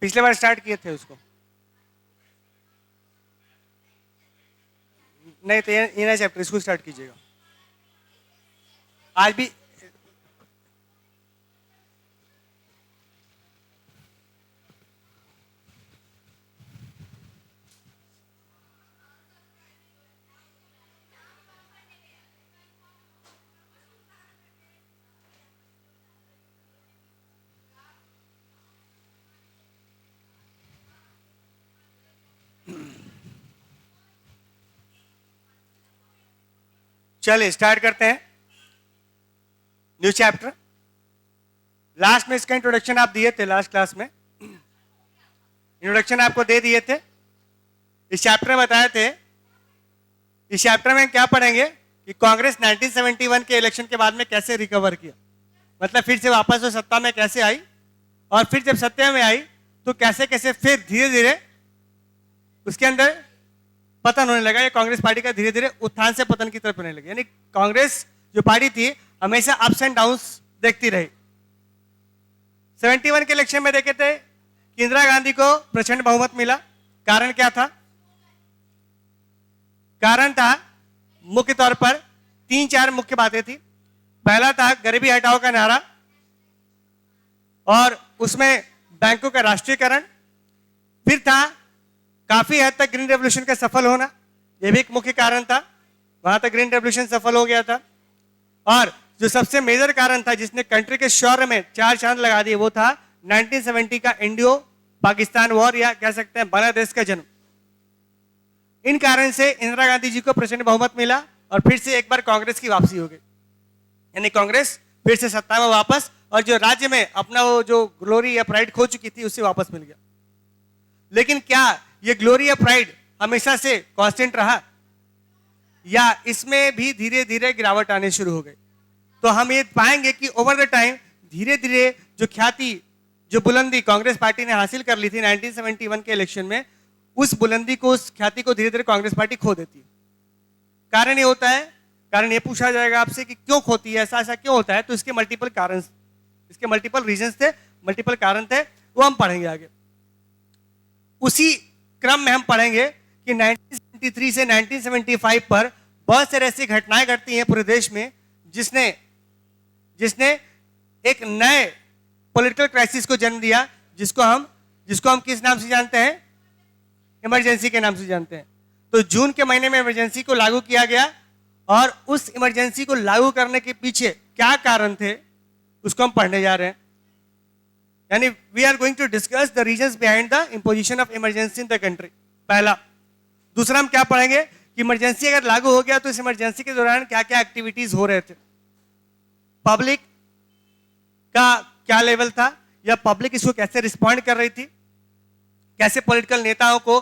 पिछले बार स्टार्ट किए थे उसको। नहीं तो ये नया चैप्टर, इसको स्टार्ट कीजिएगा आज भी। चलिए स्टार्ट करते हैं न्यू चैप्टर। लास्ट में इसका इंट्रोडक्शन आप दिए थे, लास्ट क्लास में इंट्रोडक्शन आपको दे दिए थे। इस चैप्टर में बताए थे, इस चैप्टर में क्या पढ़ेंगे कि कांग्रेस 1971 के इलेक्शन के बाद में कैसे रिकवर किया, मतलब फिर से वापस वो सत्ता में कैसे आई, और फिर जब सत्ता में आई तो कैसे कैसे फिर धीरे धीरे उसके अंदर पतन होने लगा। ये कांग्रेस पार्टी का धीरे धीरे उत्थान से पतन की तरफ होने लगी। यानी कांग्रेस जो पार्टी थी हमेशा अप्स एंड डाउन्स देखती रही। 71 के इलेक्शन में देखे थे कि इंदिरा गांधी को प्रचंड बहुमत मिला। कारण क्या था? कारण था मुख्य तौर पर 3-4 मुख्य बातें थी। पहला था गरीबी हटाओ का नारा, और उसमें बैंकों का राष्ट्रीयकरण। फिर था काफी हद तक ग्रीन रेवोल्यूशन का सफल होना, यह भी एक मुख्य कारण था। वहां तक ग्रीन रेवोल्यूशन सफल हो गया था। और जो सबसे मेजर कारण था जिसने कंट्री के शौर्य में 4 चांद लगा दिए, वो था 1970 का इंडियो पाकिस्तान वॉर, या कह सकते हैं बांग्लादेश का जन्म। इन कारण से इंदिरा गांधी जी को प्रचंड बहुमत मिला और फिर से एक बार कांग्रेस की वापसी हो गई। यानी कांग्रेस फिर से सत्ता में वापस, और जो राज्य में अपना वो जो ग्लोरी या प्राइड खो चुकी थी उससे वापस मिल गया। लेकिन क्या ये ग्लोरी या प्राइड हमेशा से कांस्टेंट रहा, या इसमें भी धीरे धीरे गिरावट आने शुरू हो गई? तो हम ये पाएंगे कि ओवर द टाइम धीरे धीरे जो ख्याति, जो बुलंदी कांग्रेस पार्टी ने हासिल कर ली थी 1971 के इलेक्शन में, उस बुलंदी को, उस ख्याति को धीरे धीरे कांग्रेस पार्टी खो देती है। कारण ये होता है, कारण ये पूछा जाएगा आपसे कि क्यों खोती है, ऐसा ऐसा क्यों होता है? तो इसके मल्टीपल कारण, इसके मल्टीपल रीजंस थे, मल्टीपल कारण थे, वो हम पढ़ेंगे आगे। उसी क्रम में हम पढ़ेंगे कि 1973 से 1975 पर बहुत सारी ऐसी घटनाएं घटती हैं पूरे देश में जिसने एक नए पॉलिटिकल क्राइसिस को जन्म दिया, जिसको हम किस नाम से जानते हैं? इमरजेंसी के नाम से जानते हैं। तो जून के महीने में इमरजेंसी को लागू किया गया, और उस इमरजेंसी को लागू करने के पीछे क्या कारण थे उसको हम पढ़ने जा रहे हैं। यानी we are going to discuss the reasons behind the imposition of emergency in the country, पहला। दूसरा हम क्या पढ़ेंगे कि इमरजेंसी अगर लागू हो गया तो इस इमरजेंसी के दौरान क्या क्या एक्टिविटीज हो रहे थे, पब्लिक का क्या लेवल था, या पब्लिक इसको कैसे रिस्पॉन्ड कर रही थी, कैसे पॉलिटिकल नेताओं को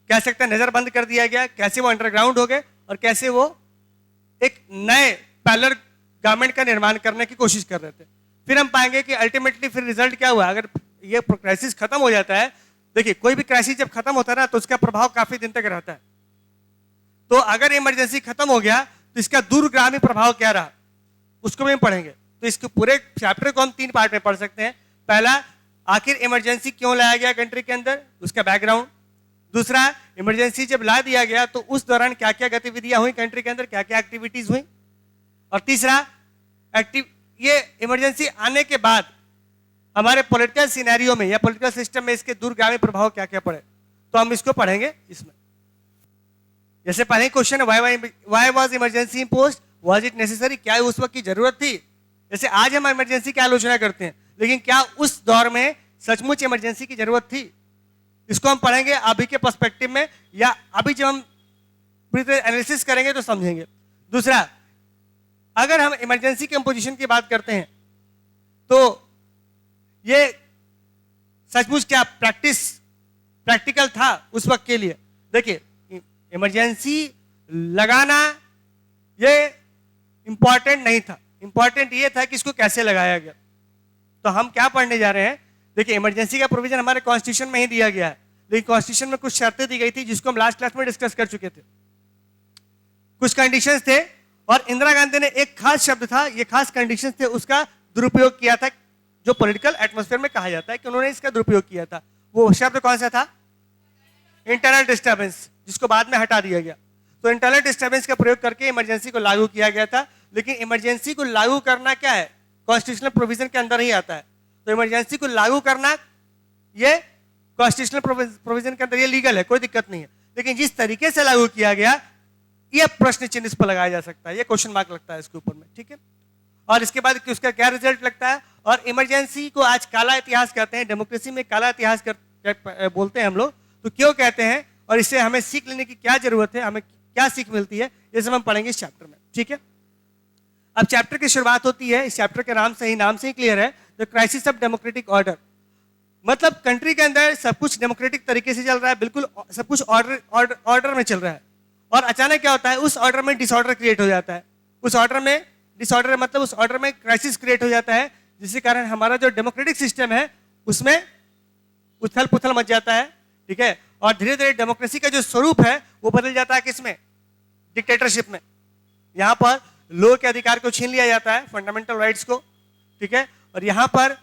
कह सकते हैं नजरबंद कर दिया गया, कैसे वो अंडरग्राउंड हो गए, और कैसे वो एक नए पैरेलल गवर्नमेंट का निर्माण करने की कोशिश कर रहे थे। फिर हम पाएंगे कि अल्टीमेटली फिर रिजल्ट क्या हुआ। अगर ये क्राइसिस खत्म हो जाता है, देखिए कोई भी क्राइसिस जब खत्म होता है ना तो उसका प्रभाव काफी दिन तक रहता है। तो अगर इमरजेंसी खत्म हो गया तो इसका दूरगामी प्रभाव क्या रहा, उसको भी हम पढ़ेंगे। तो इसके पूरे चैप्टर को हम 3 पार्ट में पढ़ सकते हैं। पहला, आखिर इमरजेंसी क्यों लाया गया कंट्री के अंदर, उसका बैकग्राउंड। दूसरा, इमरजेंसी जब ला दिया गया तो उस दौरान क्या क्या गतिविधियां हुई कंट्री के अंदर, क्या क्या एक्टिविटीज हुई। और तीसरा, ये इमरजेंसी आने के बाद हमारे पॉलिटिकल सिनेरियो में या पॉलिटिकल सिस्टम में इसके दूरगामी प्रभाव क्या क्या पड़े, तो हम इसको पढ़ेंगे इसमें। जैसे पहले question, why was emergency imposed, was it necessary, क्या उस वक्त की जरूरत थी? जैसे आज हम इमरजेंसी की आलोचना करते हैं, लेकिन क्या उस दौर में सचमुच इमरजेंसी की जरूरत थी? इसको हम पढ़ेंगे अभी के पर्सपेक्टिव में, या अभी जब हम एनालिसिस करेंगे तो समझेंगे। दूसरा, अगर हम इमरजेंसी के इंपोजिशन की बात करते हैं तो ये सचमुच क्या प्रैक्टिकल था उस वक्त के लिए? देखिए, इमरजेंसी लगाना ये इंपॉर्टेंट नहीं था, इंपॉर्टेंट ये था कि इसको कैसे लगाया गया। तो हम क्या पढ़ने जा रहे हैं? देखिए, इमरजेंसी का प्रोविजन हमारे कॉन्स्टिट्यूशन में ही दिया गया है, लेकिन कॉन्स्टिट्यूशन में कुछ शर्तें दी गई थी जिसको हम लास्ट क्लास में डिस्कस कर चुके थे। कुछ कंडीशंस थे, और इंदिरा गांधी ने एक खास शब्द था, ये खास कंडीशंस थे, उसका दुरुपयोग किया था, जो पॉलिटिकल एटमॉस्फेयर में कहा जाता है कि उन्होंने इसका दुरुपयोग किया था। वो शब्द कौन सा था? इंटरनल डिस्टर्बेंस, जिसको बाद में हटा दिया गया। तो इंटरनल डिस्टर्बेंस का प्रयोग करके इमरजेंसी को लागू किया गया था। लेकिन इमरजेंसी को लागू करना क्या है? कॉन्स्टिट्यूशनल प्रोविजन के अंदर ही आता है। तो इमरजेंसी को लागू करना ये कॉन्स्टिट्यूशनल प्रोविजन के अंदर, ये लीगल है, कोई दिक्कत नहीं है। लेकिन जिस तरीके से लागू किया गया, ये प्रश्न चिन्ह इस पर लगाया जा सकता है, ये क्वेश्चन मार्क लगता है इसके ऊपर में, ठीक है। और इसके बाद कि उसका क्या रिजल्ट लगता है। और इमरजेंसी को आज काला इतिहास कहते हैं, डेमोक्रेसी में काला इतिहास बोलते हैं हम लोग। तो क्यों कहते हैं और इससे हमें सीख लेने की क्या जरूरत है, हमें क्या सीख मिलती है, ये सब हम पढ़ेंगे इस चैप्टर में, ठीक है। अब चैप्टर की शुरुआत होती है, इस चैप्टर के नाम से ही क्लियर है, the crisis of democratic order. मतलब कंट्री के अंदर सब कुछ डेमोक्रेटिक तरीके से चल रहा है, बिल्कुल सब कुछ ऑर्डर में चल रहा है। और अचानक क्या होता है, उस ऑर्डर में डिसऑर्डर क्रिएट हो जाता है। उस ऑर्डर में डिसऑर्डर मतलब उस ऑर्डर में क्राइसिस क्रिएट हो जाता है, जिसके कारण हमारा जो डेमोक्रेटिक सिस्टम है उसमें उथल पुथल मच जाता है, ठीक है। और धीरे धीरे डेमोक्रेसी का जो स्वरूप है वो बदल जाता है, किसमें? डिक्टेटरशिप में। यहां पर लोगों के अधिकार को छीन लिया जाता है, फंडामेंटल राइट्स को, ठीक है। और यहां पर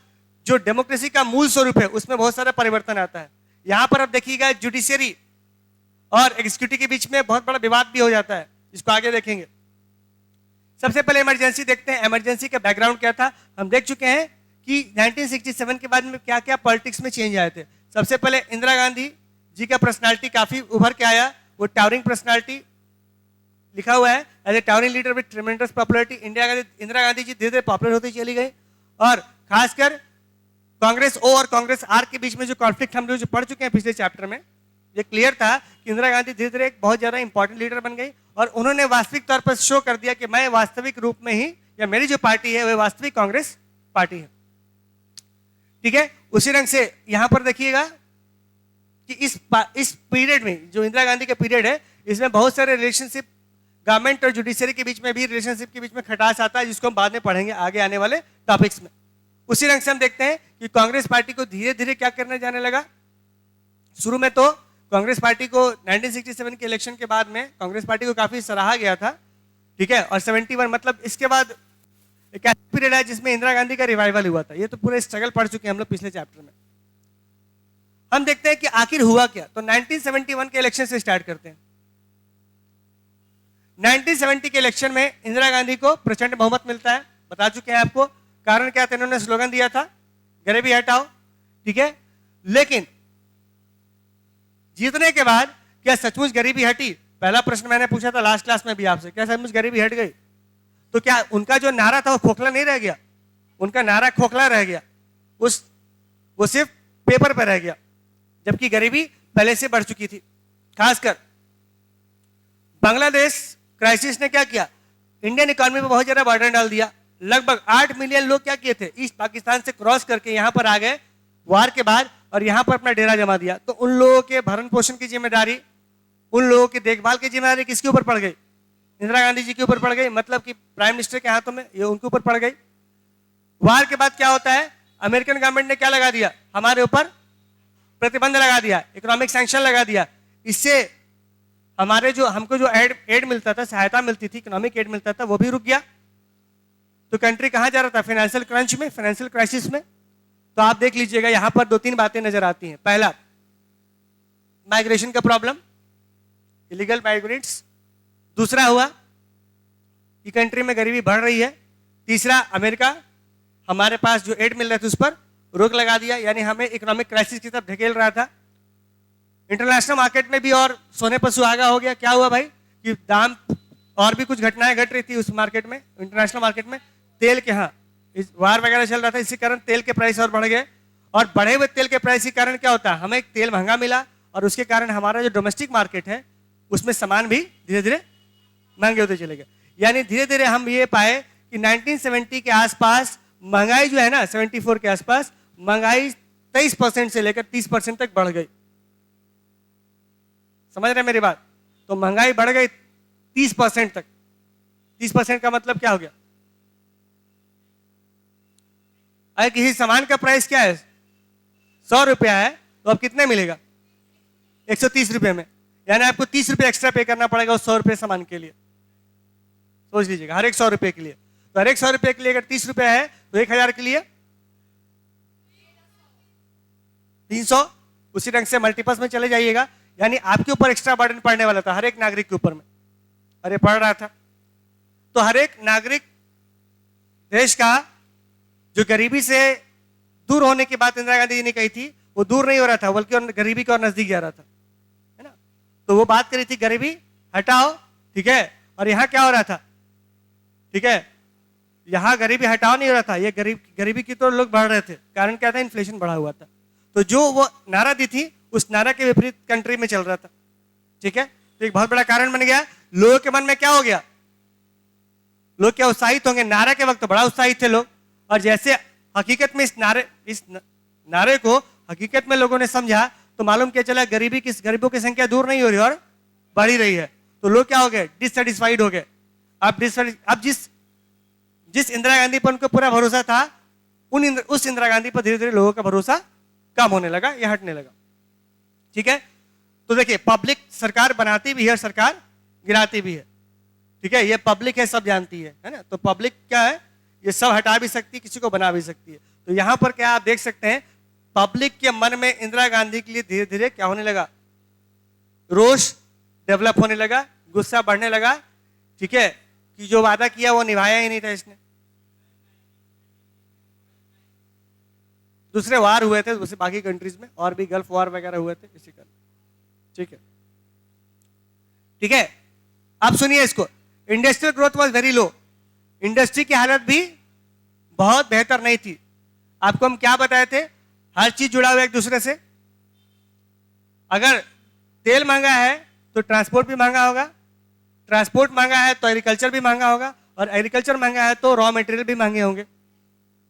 जो डेमोक्रेसी का मूल स्वरूप है उसमें बहुत सारा परिवर्तन आता है। यहां पर अब देखिएगा जुडिशियरी और एग्जीक्यूटिव के बीच में बहुत बड़ा विवाद भी हो जाता है, इसको आगे देखेंगे। सबसे पहले इमरजेंसी देखते हैं। इमरजेंसी का बैकग्राउंड क्या था, हम देख चुके हैं कि 1967 के बाद में क्या क्या पॉलिटिक्स में चेंज आए थे। सबसे पहले इंदिरा गांधी जी का पर्सनालिटी काफी उभर के आया, वो टावरिंग पर्सनालिटी लिखा हुआ है, as a towering leader with tremendous popularity. Indira Gandhi ji धीरे धीरे पॉपुलर होती चली गई। और खासकर कांग्रेस ओ और कांग्रेस आर के बीच में जो कॉन्फ्लिक्ट हम लोग जो पढ़ चुके हैं पिछले चैप्टर में, ये क्लियर था कि इंदिरा गांधी धीरे धीरे एक बहुत ज्यादा इंपॉर्टेंट लीडर बन गई और उन्होंने वास्तविक तौर पर शो कर दिया कि मैं वास्तविक रूप में ही, या मेरी जो पार्टी है वह वास्तविक कांग्रेस पार्टी है, ठीक है। उसी रंग से यहां पर देखिएगा कि इस पीरियड में, जो इंदिरा गांधी का पीरियड है, इसमें बहुत सारे रिलेशनशिप गवर्नमेंट और जुडिशरी के बीच में भी, रिलेशनशिप के बीच में खटास आता है, जिसको हम बाद में पढ़ेंगे आगे आने वाले टॉपिक्स में। उसी रंग से हम देखते हैं कि कांग्रेस पार्टी को धीरे धीरे क्या करने जाने लगा। शुरू में तो कांग्रेस पार्टी को 1967 के इलेक्शन के बाद में कांग्रेस पार्टी को काफी सराहा गया था, ठीक है। और 71 मतलब इसके बाद एक ऐसा पीरियड है जिसमें इंदिरा गांधी का रिवाइवल हुआ था। ये तो पूरे स्ट्रगल पढ़ चुके हैं हम लोग पिछले चैप्टर में। हम देखते हैं कि आखिर हुआ क्या। तो 1971 के इलेक्शन से स्टार्ट करते हैं। 1970 के इलेक्शन में इंदिरा गांधी को प्रचंड बहुमत मिलता है, बता चुके हैं आपको। कारण क्या था, इन्होंने स्लोगन दिया था गरीबी हटाओ, ठीक है। लेकिन जीतने के बाद क्या सचमुच गरीबी हटी? पहला प्रश्न मैंने पूछा था लास्ट क्लास में भी आपसे, क्या सचमुच गरीबी हट गई? तो क्या उनका जो नारा था वो खोखला नहीं रह गया? उनका नारा खोखला रह गया, वो सिर्फ पेपर पर रह गया, जबकि गरीबी पहले से बढ़ चुकी थी। खासकर बांग्लादेश क्राइसिस ने क्या किया, इंडियन इकोनॉमी पर बहुत ज्यादा बर्डन डाल दिया। लगभग 8 मिलियन लोग क्या किए थे, ईस्ट पाकिस्तान से क्रॉस करके यहां पर आ गए वार के बाद और यहां पर अपना डेरा जमा दिया। तो उन लोगों के भरण पोषण की जिम्मेदारी, उन लोगों की देखभाल की जिम्मेदारी किसके ऊपर पड़ गई? इंदिरा गांधी जी के ऊपर पड़ गई, मतलब कि प्राइम मिनिस्टर के हाथों में, ये उनके ऊपर पड़ गई। वार के बाद क्या होता है, अमेरिकन गवर्नमेंट ने क्या लगा दिया, हमारे ऊपर प्रतिबंध लगा दिया, इकोनॉमिक सैंक्शन लगा दिया। इससे हमारे जो हमको जो एड मिलता था, सहायता मिलती थी, इकोनॉमिक एड मिलता था, वो भी रुक गया। तो कंट्री कहां जा रहा था, फाइनेंशियल क्रंच में, फाइनेंशियल क्राइसिस में। तो आप देख लीजिएगा यहां पर 2-3 बातें नजर आती हैं। पहला, माइग्रेशन का प्रॉब्लम, इलीगल माइग्रेंट्स। दूसरा हुआ कि कंट्री में गरीबी बढ़ रही है। तीसरा, अमेरिका हमारे पास जो एड मिल रहा था उस पर रोक लगा दिया, यानी हमें इकोनॉमिक क्राइसिस की तरफ ढकेल रहा था। इंटरनेशनल मार्केट में भी और सोने पर सुहागा हो गया। क्या हुआ भाई कि दाम और भी कुछ घटनाएं घट रही थी उस मार्केट में, इंटरनेशनल मार्केट में। तेल के, हाँ, इस वार वगैरह चल रहा था, इसी कारण तेल के प्राइस और बढ़ गए। और बढ़े हुए तेल के प्राइस के कारण क्या होता है, हमें तेल महंगा मिला और उसके कारण हमारा जो डोमेस्टिक मार्केट है उसमें सामान भी धीरे धीरे महंगे होते चले गए। यानी धीरे धीरे हम ये पाए कि 1970 के आसपास महंगाई जो है ना, 74 के आसपास महंगाई 23% से लेकर 30% तक बढ़ गई। समझ रहे हैं मेरी बात? तो महंगाई बढ़ गई 30% तक। 30% का मतलब क्या हो गया, अगर किसी सामान का प्राइस क्या है 100 रुपया है तो अब कितने मिलेगा, 130 रुपए में। यानी आपको 30 रुपए एक्स्ट्रा पे करना पड़ेगा उस 100 रुपए सामान के लिए। सोच लीजिएगा, हर एक 100 रुपए के लिए। तो हर एक 100 रुपए के लिए अगर 30 रुपए है तो 1000 के लिए 300 उसी ढंग से मल्टीपल्स में चले जाइएगा, यानी आपके ऊपर एक्स्ट्रा बर्डन पड़ने वाला था हर एक नागरिक के ऊपर में, अरे पड़ रहा था। तो हर एक नागरिक देश का जो गरीबी से दूर होने की बात इंदिरा गांधी जी ने कही थी, वो दूर नहीं हो रहा था, बल्कि और गरीबी के और नजदीक जा रहा था, है ना। तो वो बात करी थी गरीबी हटाओ, ठीक है, और यहाँ क्या हो रहा था, ठीक है, यहाँ गरीबी हटाओ नहीं हो रहा था, ये गरीबी की तो लोग बढ़ रहे थे। कारण क्या था, इन्फ्लेशन बढ़ा हुआ था। तो जो वो नारा दी थी उस नारा के विपरीत कंट्री में चल रहा था, ठीक है। तो एक बहुत बड़ा कारण बन गया। लोगों के मन में क्या हो गया, लोग क्या उत्साहित होंगे, नारा के वक्त तो बड़ा उत्साहित थे लोग, और जैसे हकीकत में इस नारे को हकीकत में लोगों ने समझा तो मालूम क्या चला, गरीबों की संख्या दूर नहीं हो रही और बढ़ ही रही है। तो लोग क्या हो गए, डिससेटिस्फाइड हो गए। अब जिस इंदिरा गांधी पर उनको पूरा भरोसा था, उस इंदिरा गांधी पर धीरे धीरे लोगों का भरोसा कम होने लगा या हटने लगा, ठीक है। तो देखिए, पब्लिक सरकार बनाती भी है और सरकार गिराती भी है, ठीक है। ये पब्लिक है, सब जानती है ना। तो पब्लिक क्या है, ये सब हटा भी सकती है, किसी को बना भी सकती है। तो यहां पर क्या आप देख सकते हैं, पब्लिक के मन में इंदिरा गांधी के लिए धीरे धीरे क्या होने लगा, रोष डेवलप होने लगा, गुस्सा बढ़ने लगा, ठीक है, कि जो वादा किया वो निभाया ही नहीं था इसने। दूसरे वार हुए थे दूसरे बाकी कंट्रीज में, और भी गल्फ वार वगैरह हुए थे इसी कारण, ठीक है, ठीक है। अब सुनिए इसको, industrial growth was very low, industry की हालत भी बहुत बेहतर नहीं थी। आपको हम क्या बताए थे, हर चीज जुड़ा हुआ एक दूसरे से। अगर तेल महंगा है तो ट्रांसपोर्ट भी महंगा होगा, ट्रांसपोर्ट महंगा है तो एग्रीकल्चर भी महंगा होगा, और एग्रीकल्चर महंगा है तो रॉ मटेरियल भी महंगे होंगे,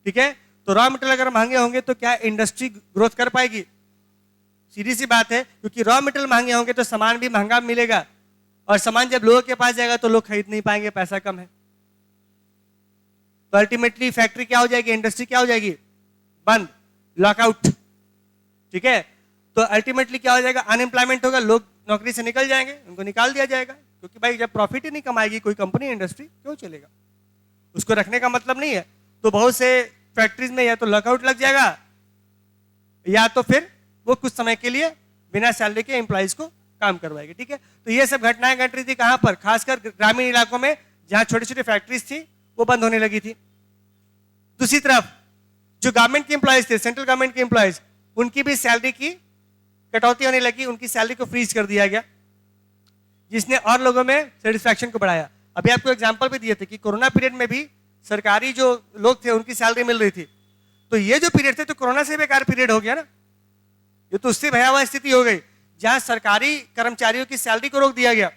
ठीक है। तो रॉ मटेरियल अगर महंगे होंगे तो क्या इंडस्ट्री ग्रोथ कर पाएगी, सीधी सी बात है, क्योंकि रॉ मटेरियल महंगे होंगे तो सामान भी महंगा मिलेगा, और सामान जब लोगों के पास जाएगा तो लोग खरीद नहीं पाएंगे, पैसा कम है। तो अल्टीमेटली फैक्ट्री क्या हो जाएगी, इंडस्ट्री क्या हो जाएगी, बंद, लॉकआउट, ठीक है। तो अल्टीमेटली क्या हो जाएगा, अनएम्प्लॉयमेंट होगा, लोग नौकरी से निकल जाएंगे, उनको निकाल दिया जाएगा, क्योंकि भाई जब प्रॉफिट ही नहीं कमाएगी कोई कंपनी, इंडस्ट्री क्यों चलेगा, उसको रखने का मतलब नहीं है। तो बहुत से फैक्ट्रीज में या तो लॉकआउट लग जाएगा, या तो फिर वो कुछ समय के लिए बिना सैलरी के एम्प्लॉइज को काम करवाएगी, ठीक है। तो ये सब घटनाएं घट रही थी कहां पर, खासकर ग्रामीण इलाकों में, जहां छोटी छोटी फैक्ट्रीज थी वो बंद होने लगी थी। दूसरी तरफ जो गवर्नमेंट के एम्प्लॉइज थे, सेंट्रल गवर्नमेंट के एम्प्लॉइज, उनकी भी सैलरी की कटौती होने लगी, उनकी सैलरी को फ्रीज कर दिया गया, जिसने और लोगों में सेटिस्फैक्शन को बढ़ाया। अभी आपको एग्जांपल भी दिए थे कि कोरोना पीरियड में भी सरकारी जो लोग थे उनकी सैलरी मिल रही थी। तो ये जो पीरियड थे तो कोरोना से बेकार पीरियड हो गया ना, ये तो उससे भयावह स्थिति हो गई जहां सरकारी कर्मचारियों की सैलरी को रोक दिया गया,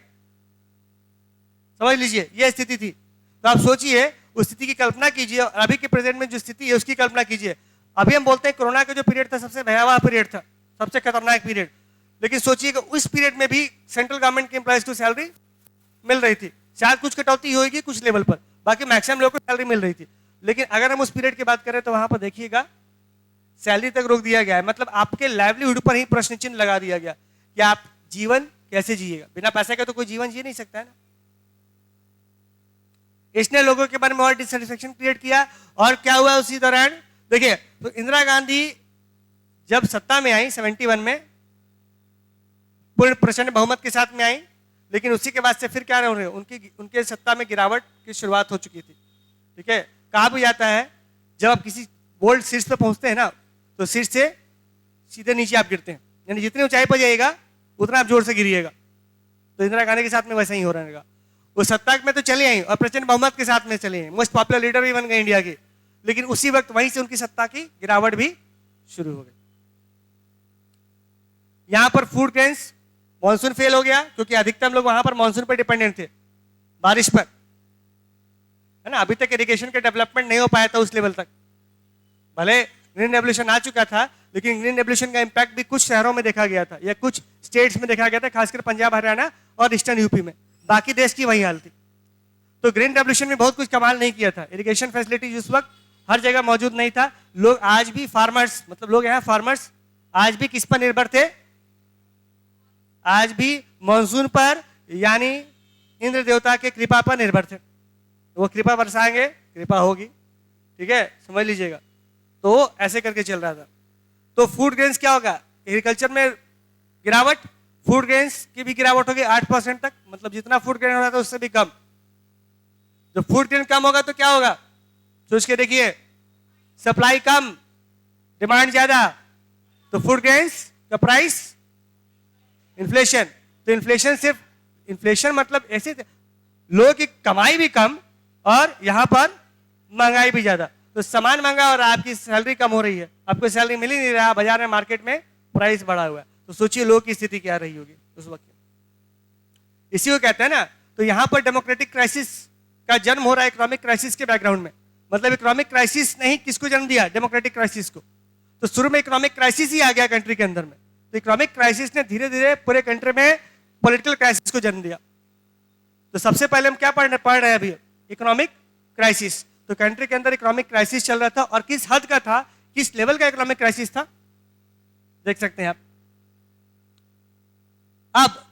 समझ लीजिए ये स्थिति थी। तो आप सोचिए, उस स्थिति की कल्पना कीजिए, और अभी के प्रेजेंट में जो स्थिति है उसकी कल्पना कीजिए। अभी हम बोलते हैं कोरोना का जो पीरियड था सबसे भयावह पीरियड था, सबसे खतरनाक पीरियड, लेकिन सोचिए कि उस पीरियड में भी सेंट्रल गवर्नमेंट के एम्प्लॉइज को सैलरी मिल रही थी, शायद कुछ कटौती होगी कुछ लेवल पर, बाकी मैक्सिमम लोगों को सैलरी मिल रही थी। लेकिन अगर हम उस पीरियड की बात करें तो वहां पर देखिएगा सैलरी तक रोक दिया गया है, मतलब आपके लाइवलीहुड पर ही प्रश्न चिन्ह लगा दिया गया कि आप जीवन कैसे जिएगा, बिना पैसे के तो कोई जीवन जी नहीं सकता है ना। इसने लोगों के बारे में और डिससेटिस्फैक्शन क्रिएट किया। और क्या हुआ उसी दौरान, देखिए, तो इंदिरा गांधी जब सत्ता में आई 71 में, पूर्ण प्रचंड बहुमत के साथ में आई, लेकिन उसी के बाद से फिर क्या रहे, उनके सत्ता में गिरावट की शुरुआत हो चुकी थी, ठीक है। कहा भी जाता है जब आप किसी बोल्ड शीर्ष पे पहुंचते हैं ना, तो शीर्ष से सीधे नीचे आप गिरते हैं, यानी जितनी ऊंचाई पर जाइएगा उतना आप जोर से गिरिएगा। तो इंदिरा गांधी के साथ में वैसा ही हो रहा है। वो सत्ता में तो चले आई और प्रचंड बहुमत के साथ में चले आई, मोस्ट पॉपुलर लीडर भी बन गए इंडिया के, लेकिन उसी वक्त वहीं से उनकी सत्ता की गिरावट भी शुरू हो गई। यहां पर फूड ग्रेन्स, मॉनसून फेल हो गया, क्योंकि अधिकतम लोग वहां पर मॉनसून पर डिपेंडेंट थे, बारिश पर, है ना। अभी तक इरिगेशन के डेवलपमेंट नहीं हो पाया था उस लेवल तक, भले ग्रीन रेवोल्यूशन आ चुका था, लेकिन ग्रीन रेवोल्यूशन का इंपैक्ट भी कुछ शहरों में देखा गया था या कुछ स्टेट्स में देखा गया था, खासकर पंजाब, हरियाणा और ईस्टर्न यूपी में। बाकी देश की वही हाल थी। तो ग्रीन रेवोल्यूशन में बहुत कुछ कमाल नहीं किया था, इरिगेशन फैसिलिटीज उस वक्त हर जगह मौजूद नहीं था। लोग आज भी फार्मर्स, मतलब लोग यहाँ फार्मर्स आज भी किस पर निर्भर थे, आज भी मॉनसून पर, यानी इंद्र देवता के कृपा पर निर्भर थे। वो कृपा बरसाएंगे, कृपा होगी, ठीक है, समझ लीजिएगा। तो ऐसे करके चल रहा था। तो फूड ग्रेन्स क्या होगा, एग्रीकल्चर में गिरावट, फूड ग्रेन्स की भी गिरावट होगी 8% तक, मतलब जितना फूड ग्रेन हो रहा था उससे भी कम। जब फूड ग्रेन कम होगा तो क्या होगा, सोच के देखिए, सप्लाई कम, डिमांड ज्यादा, तो फूड ग्रेन्स का प्राइस, इन्फ्लेशन। तो इन्फ्लेशन सिर्फ, इन्फ्लेशन मतलब ऐसे लोगों की कमाई भी कम और यहां पर महंगाई भी ज्यादा, तो सामान महंगा और आपकी सैलरी कम हो रही है, आपको सैलरी मिल ही नहीं रहा, बाजार में मार्केट में प्राइस बढ़ा हुआ है, तो सोचिए लोगों की स्थिति क्या रही होगी उस वक्त। इसी को कहते हैं ना, तो यहां पर डेमोक्रेटिक क्राइसिस का जन्म हो रहा है इकोनॉमिक क्राइसिस के बैकग्राउंड में। मतलब इकोनॉमिक क्राइसिस ने ही किसको जन्म दिया, डेमोक्रेटिक क्राइसिस को। तो शुरू में इकोनॉमिक क्राइसिस ही आ गया कंट्री के अंदर में, तो इकोनॉमिक क्राइसिस ने धीरे धीरे पूरे कंट्री में पॉलिटिकल क्राइसिस को जन्म दिया। तो सबसे पहले हम क्या पढ़ रहे हैं अभी, इकोनॉमिक क्राइसिस। तो कंट्री के अंदर इकोनॉमिक क्राइसिस चल रहा था, और किस हद का था, किस लेवल का इकोनॉमिक क्राइसिस था, देख सकते हैं आप। अब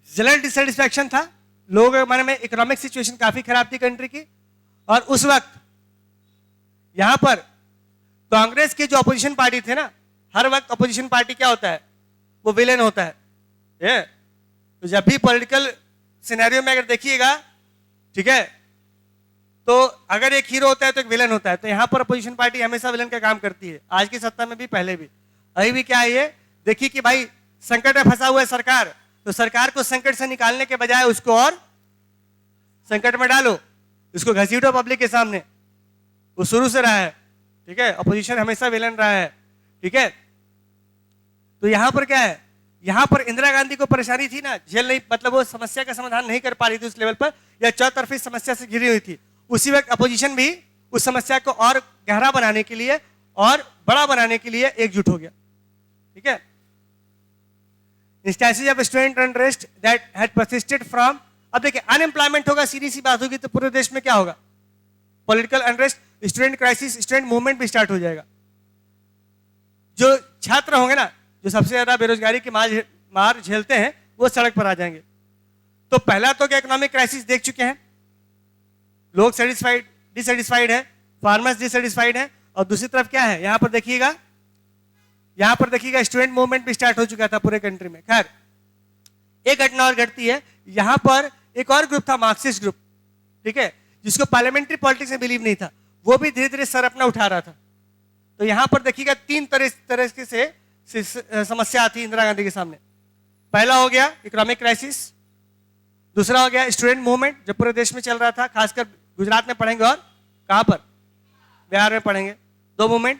जनरल डिससेटिस्फैक्शन था, लोगों के मन में इकोनॉमिक सिचुएशन काफी खराब थी कंट्री की, और उस वक्त यहां पर कांग्रेस के जो अपोजिशन पार्टी थे ना, हर वक्त अपोजिशन पार्टी क्या होता है, वो विलेन होता है। तो जब भी पॉलिटिकल सिनेरियो में अगर देखिएगा, ठीक है, तो अगर एक हीरो होता है तो एक विलेन होता है, तो यहां पर अपोजिशन पार्टी हमेशा विलेन का काम करती है, आज की सत्ता में भी, पहले भी। अभी भी क्या है ये देखिए कि भाई संकट में फंसा हुआ है सरकार, तो सरकार को संकट से निकालने के बजाय उसको और संकट में डालो, इसको घसीटो पब्लिक के सामने, वो शुरू से रहा है, ठीक है, अपोजिशन हमेशा विलेन रहा है, ठीक है। तो यहां पर क्या है, यहां पर इंदिरा गांधी को परेशानी थी ना, झेल नहीं, मतलब वो समस्या का समाधान नहीं कर पा रही थी उस लेवल पर, या चौतरफी समस्या से घिरी हुई थी। उसी वक्त अपोजिशन भी उस समस्या को और गहरा बनाने के लिए और बड़ा बनाने के लिए एकजुट हो गया, ठीक है। Instances of student unrest that had persisted from, अब देखिए अनएम्प्लॉयमेंट होगा, सीधी सी बात होगी, तो पूरे देश में क्या होगा, political unrest, student crisis, student movement भी स्टार्ट हो जाएगा। जो छात्र होंगे ना, जो सबसे ज्यादा बेरोजगारी की मार झेलते हैं, वो सड़क पर आ जाएंगे। तो पहला तो क्या इकोनॉमिक क्राइसिस देख चुके हैं, लोग सेटिस्फाइड डिससेटिस्फाइड है, फार्मर्स डिससेटिस्फाइड है, और दूसरी तरफ क्या है, यहां पर देखिएगा, यहां पर देखिएगा स्टूडेंट मूवमेंट भी स्टार्ट हो चुका था पूरे कंट्री में। खैर एक घटना और घटती है, यहां पर एक और ग्रुप था, मार्क्सिस्ट ग्रुप, ठीक है, जिसको पार्लियामेंट्री पॉलिटिक्स में बिलीव नहीं था, वो भी धीरे धीरे सर अपना उठा रहा था। तो यहां पर देखिएगा तीन तरह से समस्या आती है इंदिरा गांधी के सामने। पहला हो गया इकोनॉमिक क्राइसिस, दूसरा हो गया स्टूडेंट मूवमेंट जो पूरे देश में चल रहा था, खासकर गुजरात में पढ़ेंगे और कहां पर, बिहार में पढ़ेंगे, दो मूवमेंट।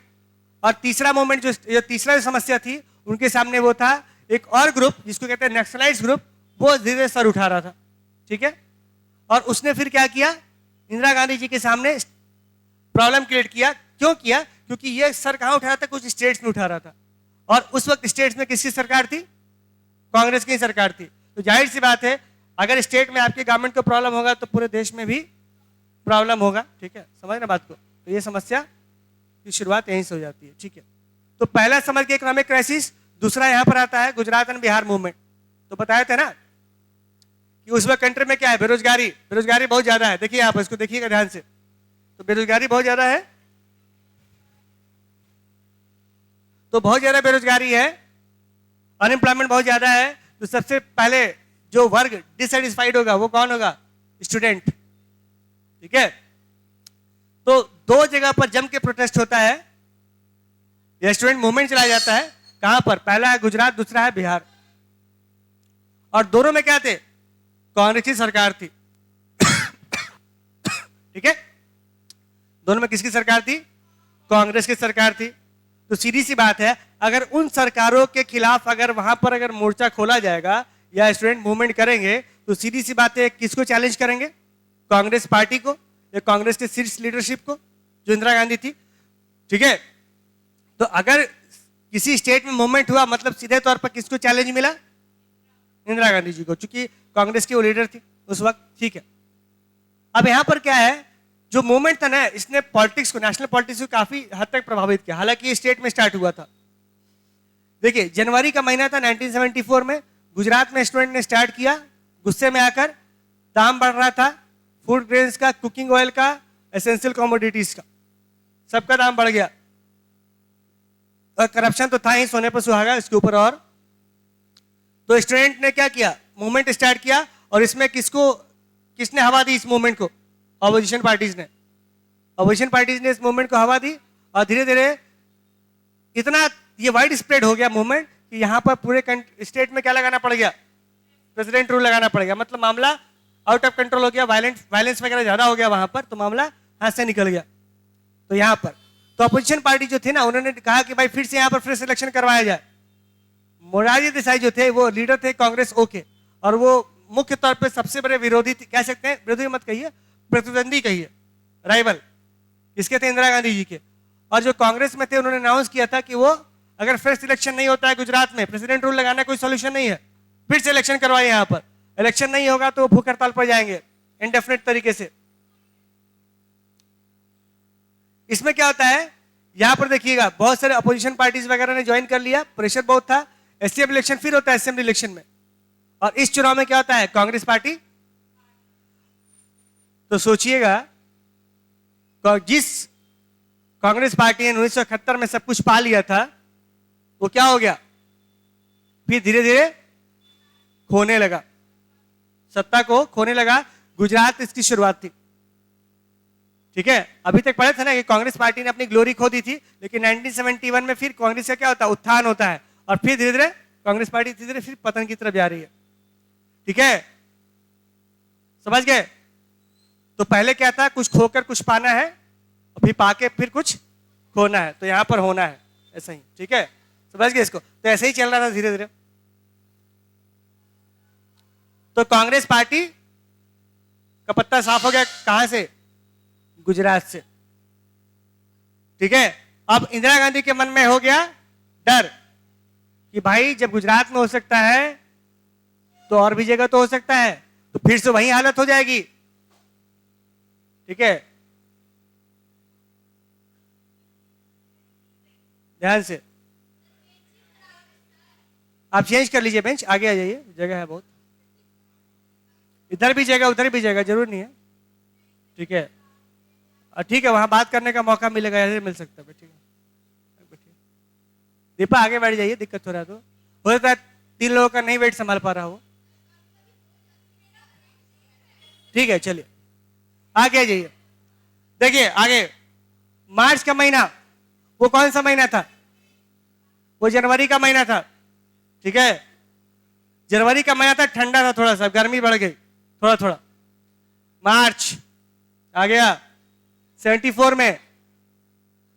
और तीसरा मूवमेंट जो तीसरा समस्या थी उनके सामने, वो था एक और ग्रुप जिसको कहते हैं नक्सलाइट्स ग्रुप, वो धीरे धीरे सर उठा रहा था, ठीक है। और उसने फिर क्या किया, इंदिरा गांधी जी के सामने प्रॉब्लम क्रिएट किया। क्यों किया, क्योंकि ये सर कहां उठा रहा था, कुछ स्टेट्स में उठा रहा था, और उस वक्त स्टेट्स में किसकी सरकार थी, कांग्रेस की सरकार थी। तो जाहिर सी बात है, अगर स्टेट में आपके गवर्नमेंट को प्रॉब्लम होगा तो पूरे देश में भी प्रॉब्लम होगा, ठीक है, समझ रहे बात को। तो ये समस्या की शुरुआत यहीं से हो जाती है, ठीक है। तो पहला समझ के इकोनॉमिक क्राइसिस, दूसरा यहां पर आता है गुजरात एंड बिहार मूवमेंट। तो बताया था ना कि उस वक्त कंट्री में क्या है, बेरोजगारी, बेरोजगारी बहुत ज्यादा है। देखिए आप इसको देखिएगा ध्यान से, तो बेरोजगारी बहुत ज्यादा है, तो बहुत ज्यादा बेरोजगारी है, अनएम्प्लॉयमेंट बहुत ज्यादा है। तो सबसे पहले जो वर्ग डिससेटिस्फाइड होगा वो कौन होगा, स्टूडेंट, ठीक है। तो दो जगह पर जम के प्रोटेस्ट होता है, यह स्टूडेंट मूवमेंट चला जाता है, कहां पर, पहला है गुजरात, दूसरा है बिहार, और दोनों में क्या थे, कांग्रेस की सरकार थी, ठीक है। दोनों में किसकी सरकार थी, कांग्रेस की सरकार थी। तो सीधी सी बात है, अगर उन सरकारों के खिलाफ अगर वहां पर अगर मोर्चा खोला जाएगा या स्टूडेंट मूवमेंट करेंगे, तो सीधी सी बात है किसको चैलेंज करेंगे, कांग्रेस पार्टी को या कांग्रेस के शीर्ष लीडरशिप को जो इंदिरा गांधी थी, ठीक है। तो अगर किसी स्टेट में मूवमेंट हुआ, मतलब सीधे तौर पर किसको चैलेंज मिला, इंदिरा गांधी जी को, क्योंकि कांग्रेस की वो लीडर थी उस वक्त, ठीक है। अब यहां पर क्या है, जो मूवमेंट था ना, इसने पॉलिटिक्स को, नेशनल पॉलिटिक्स को काफी हद तक प्रभावित किया। हालांकि ये स्टेट में स्टार्ट हुआ था, देखिए जनवरी का महीना था 1974 में, गुजरात में स्टूडेंट ने स्टार्ट किया, गुस्से में आकर, दाम बढ़ रहा था फूड ग्रेन्स का, कुकिंग ऑयल का, एसेंशियल कमोडिटीज का, सबका दाम बढ़ गया। और करप्शन तो था ही सोने पर सुहागा इसके ऊपर। और तो स्टूडेंट ने क्या किया, मूवमेंट स्टार्ट किया, और इसमें किसने हवा दी इस मूवमेंट को? ऑपोजिशन पार्टीज ने। ऑपोजिशन पार्टीज ने इस मूवमेंट को हवा दी, और धीरे धीरे इतना ये वाइड स्प्रेड हो गया मूवमेंट कि यहाँ पर पूरे स्टेट में क्या लगाना पड़ गया? प्रेसिडेंट रूल लगाना पड़ गया। मतलब मामला आउट ऑफ कंट्रोल हो गया, वायलेंस वगैरह ज्यादा हो गया वहां पर, तो मामला हाथ से निकल गया। तो यहाँ पर तो अपोजिशन पार्टी जो थी ना, उन्होंने कहा कि भाई फिर से यहाँ पर फ्रेश इलेक्शन करवाया जाए। मोरारजी देसाई जो थे वो लीडर थे कांग्रेस ओके, और वो मुख्य तौर पे सबसे बड़े विरोधी कह सकते हैं, विरोधी मत कहिए, प्रतिद्वंदी कहिए, राइवल किसके थे? इंदिरा गांधी जी के। और जो कांग्रेस में थे उन्होंने अनाउंस किया था कि वो अगर फर्स्ट इलेक्शन नहीं होता है गुजरात में, प्रेसिडेंट रूल लगाना कोई सोल्यूशन नहीं है, फिर से इलेक्शन करवाए। यहाँ पर इलेक्शन नहीं होगा तो भूख हड़ताल पर जाएंगे इंडेफिनिट तरीके से। इसमें क्या होता है, यहां पर देखिएगा बहुत सारे अपोजिशन पार्टीज वगैरह ने ज्वाइन कर लिया, प्रेशर बहुत था। एससीएम इलेक्शन फिर होता है असेंबली इलेक्शन में, और इस चुनाव में क्या होता है? कांग्रेस पार्टी। तो सोचिएगा जिस कांग्रेस पार्टी ने 1971 में सब कुछ पा लिया था, वो क्या हो गया? फिर धीरे धीरे खोने लगा, सत्ता को खोने लगा। गुजरात इसकी शुरुआत थी, ठीक है। अभी तक पढ़े थे ना कि कांग्रेस पार्टी ने अपनी ग्लोरी खो दी थी, लेकिन 1971 में फिर कांग्रेस का क्या होता है? उत्थान होता है, और फिर धीरे धीरे कांग्रेस पार्टी धीरे धीरे फिर पतन की तरफ जा रही है, ठीक है। समझ गए? तो पहले क्या था? कुछ खोकर कुछ पाना है, और फिर पाके फिर कुछ खोना है, तो यहां पर होना है ऐसा ही, ठीक है। समझ गए इसको? तो ऐसे ही चल रहा था धीरे धीरे। तो कांग्रेस पार्टी का पत्ता साफ हो गया, कहां से? गुजरात से, ठीक है। अब इंदिरा गांधी के मन में हो गया डर कि भाई जब गुजरात में हो सकता है तो और भी जगह तो हो सकता है, तो फिर से वही हालत हो जाएगी, ठीक है। ध्यान से आप चेंज कर लीजिए बेंच, आगे आ जाइए, जगह है बहुत। इधर भी जगह उधर भी जगह, जरूर नहीं है, ठीक है। ठीक है, वहां बात करने का मौका मिलेगा, ऐसे मिल सकता है, ठीक है। दीपा आगे बढ़ जाइए, दिक्कत हो रहा है तो हो सकता है 3 लोगों का नहीं वेट संभाल पा रहा हो, ठीक है। चलिए आगे आ जाइए। देखिए आगे, मार्च का महीना वो कौन सा महीना था? वो जनवरी का महीना था, ठीक है। जनवरी का महीना था, ठंडा था थोड़ा सा, गर्मी बढ़ गई थोड़ा थोड़ा। मार्च आ गया 74 में।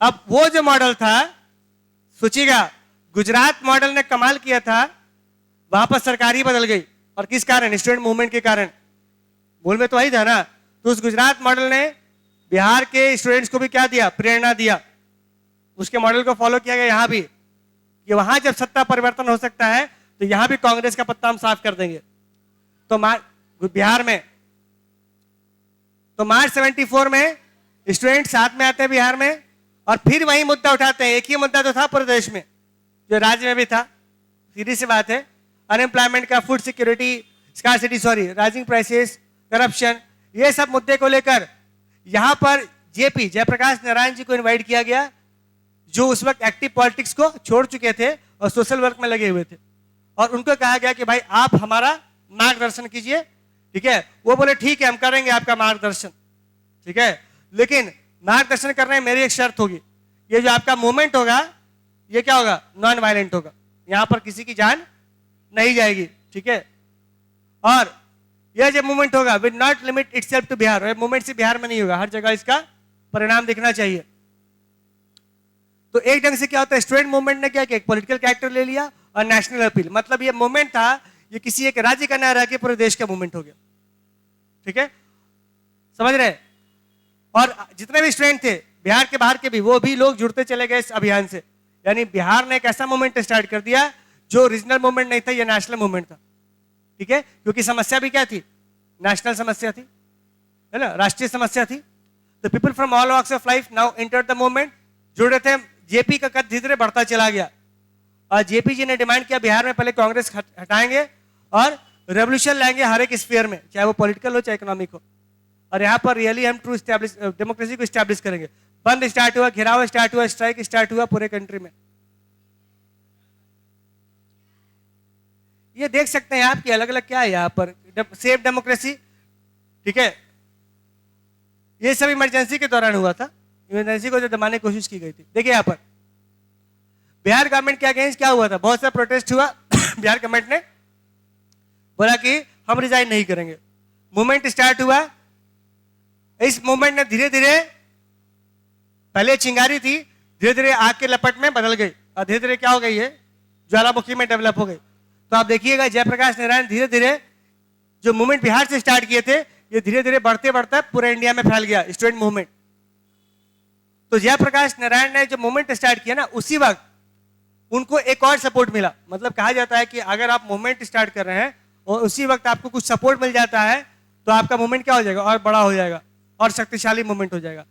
अब वो जो मॉडल था, सोचिएगा गुजरात मॉडल ने कमाल किया था, वहां पर सरकार ही बदल गई, और किस कारण? स्टूडेंट मूवमेंट के कारण। मूल में तो वही था ना। तो उस गुजरात मॉडल ने बिहार के स्टूडेंट्स को भी क्या दिया? प्रेरणा दिया। उसके मॉडल को फॉलो किया गया यहां भी, कि वहां जब सत्ता परिवर्तन हो सकता है तो यहां भी कांग्रेस का पत्ता हम साफ कर देंगे। तो बिहार में तो मार्च 74 में स्टूडेंट साथ में आते हैं बिहार में, और फिर वही मुद्दा उठाते हैं। एक ही मुद्दा तो था पूरे देश में, जो राज्य में भी था, सीधी सी बात है, अनएम्प्लॉयमेंट का, food security, scarcity, rising prices, corruption, ये सब मुद्दे को लेकर यहां पर जेपी जयप्रकाश नारायण जी को इनवाइट किया गया, जो उस वक्त एक्टिव पॉलिटिक्स को छोड़ चुके थे और सोशल वर्क में लगे हुए थे। और उनको कहा गया कि भाई आप हमारा मार्गदर्शन कीजिए, ठीक है। वो बोले ठीक है हम करेंगे आपका मार्गदर्शन, ठीक है, लेकिन मार्गदर्शन करने में मेरी एक शर्त होगी, ये जो आपका मूवमेंट होगा ये क्या होगा? नॉन वायलेंट होगा, यहां पर किसी की जान नहीं जाएगी, ठीक है। और यह जो मूवमेंट होगा will not limit itself to Bihar, movement से बिहार में नहीं होगा, हर जगह इसका परिणाम दिखना चाहिए। तो एक ढंग से क्या होता है, स्टूडेंट मूवमेंट ने क्या किया? एक पॉलिटिकल कैरेक्टर ले लिया और नेशनल अपील, मतलब ये मूवमेंट था, ये किसी एक राज्य का ना रह के पूरे देश का मूवमेंट हो गया, ठीक है। समझ रहे? और जितने भी स्टूडेंट थे बिहार के बाहर के भी, वो भी लोग जुड़ते चले गए इस अभियान से। यानी बिहार ने एक ऐसा मूवमेंट स्टार्ट कर दिया जो रीजनल मूवमेंट नहीं था, ये नेशनल मूवमेंट था, ठीक है। क्योंकि समस्या भी क्या थी? नेशनल समस्या थी, है ना, राष्ट्रीय समस्या थी। तो people from all walks of life now entered the movement, जुड़ रहे थे। जेपी का कद धीरे धीरे बढ़ता चला गया, और जेपी जी ने डिमांड किया बिहार में पहले कांग्रेस हटाएंगे और रेवोल्यूशन लाएंगे हर एक स्फीयर में, चाहे वो पॉलिटिकल हो चाहे इकोनॉमिक हो, और यहाँ पर रियली हम ट्रू डेमोक्रेसी को स्टैब्लिश करेंगे। बंद स्टार्ट हुआ, घेराव स्टार्ट हुआ, स्ट्राइक स्टार्ट हुआ पूरे कंट्री में, ये देख सकते हैं आप कि अलग अलग क्या है यहाँ पर, सेफ डेमोक्रेसी, ठीक है, ये सब इमरजेंसी के दौरान हुआ था, इमरजेंसी को जो दबाने की कोशिश की गई थी। देखिए यहाँ पर बिहार गवर्नमेंट के अगेंस्ट क्या हुआ था, बहुत सारा प्रोटेस्ट हुआ बिहार गवर्नमेंट ने बोला कि हम रिजाइन नहीं करेंगे, मूवमेंट स्टार्ट हुआ। इस मूवमेंट ने धीरे धीरे, पहले चिंगारी थी, धीरे धीरे आग के लपट में बदल गई और धीरे धीरे क्या हो गई है, ज्वालामुखी में डेवलप हो गई। तो आप देखिएगा जयप्रकाश नारायण धीरे धीरे जो मूवमेंट बिहार से स्टार्ट किए थे, ये धीरे धीरे बढ़ते बढ़ते पूरे इंडिया में फैल गया स्टूडेंट मूवमेंट। तो जयप्रकाश नारायण ने जो मूवमेंट स्टार्ट किया ना, उसी वक्त उनको एक और सपोर्ट मिला। मतलब कहा जाता है कि अगर आप मूवमेंट स्टार्ट कर रहे हैं और उसी वक्त आपको कुछ सपोर्ट मिल जाता है तो आपका मूवमेंट क्या हो जाएगा, और बड़ा हो जाएगा और शक्तिशाली मूवमेंट हो जाएगा।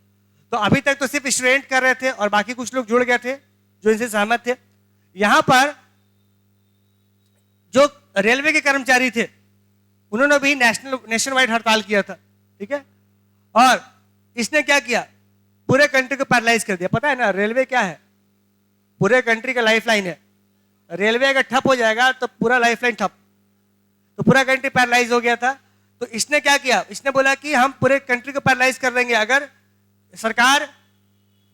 तो अभी तक तो सिर्फ स्टूडेंट कर रहे थे और बाकी कुछ लोग जुड़ गए थे जो इनसे सहमत थे। यहां पर जो रेलवे के कर्मचारी थे उन्होंने भी नेशन वाइड हड़ताल किया था, ठीक है, और इसने क्या किया, पूरे कंट्री को पैरालाइज कर दिया। पता है ना रेलवे क्या है, पूरे कंट्री का लाइफलाइन है। रेलवे अगर ठप हो जाएगा तो पूरा लाइफलाइन ठप, तो पूरा कंट्री पैरालाइज हो गया था। तो इसने क्या किया, इसने बोला कि हम पूरे कंट्री को पैरालाइज कर देंगे अगर सरकार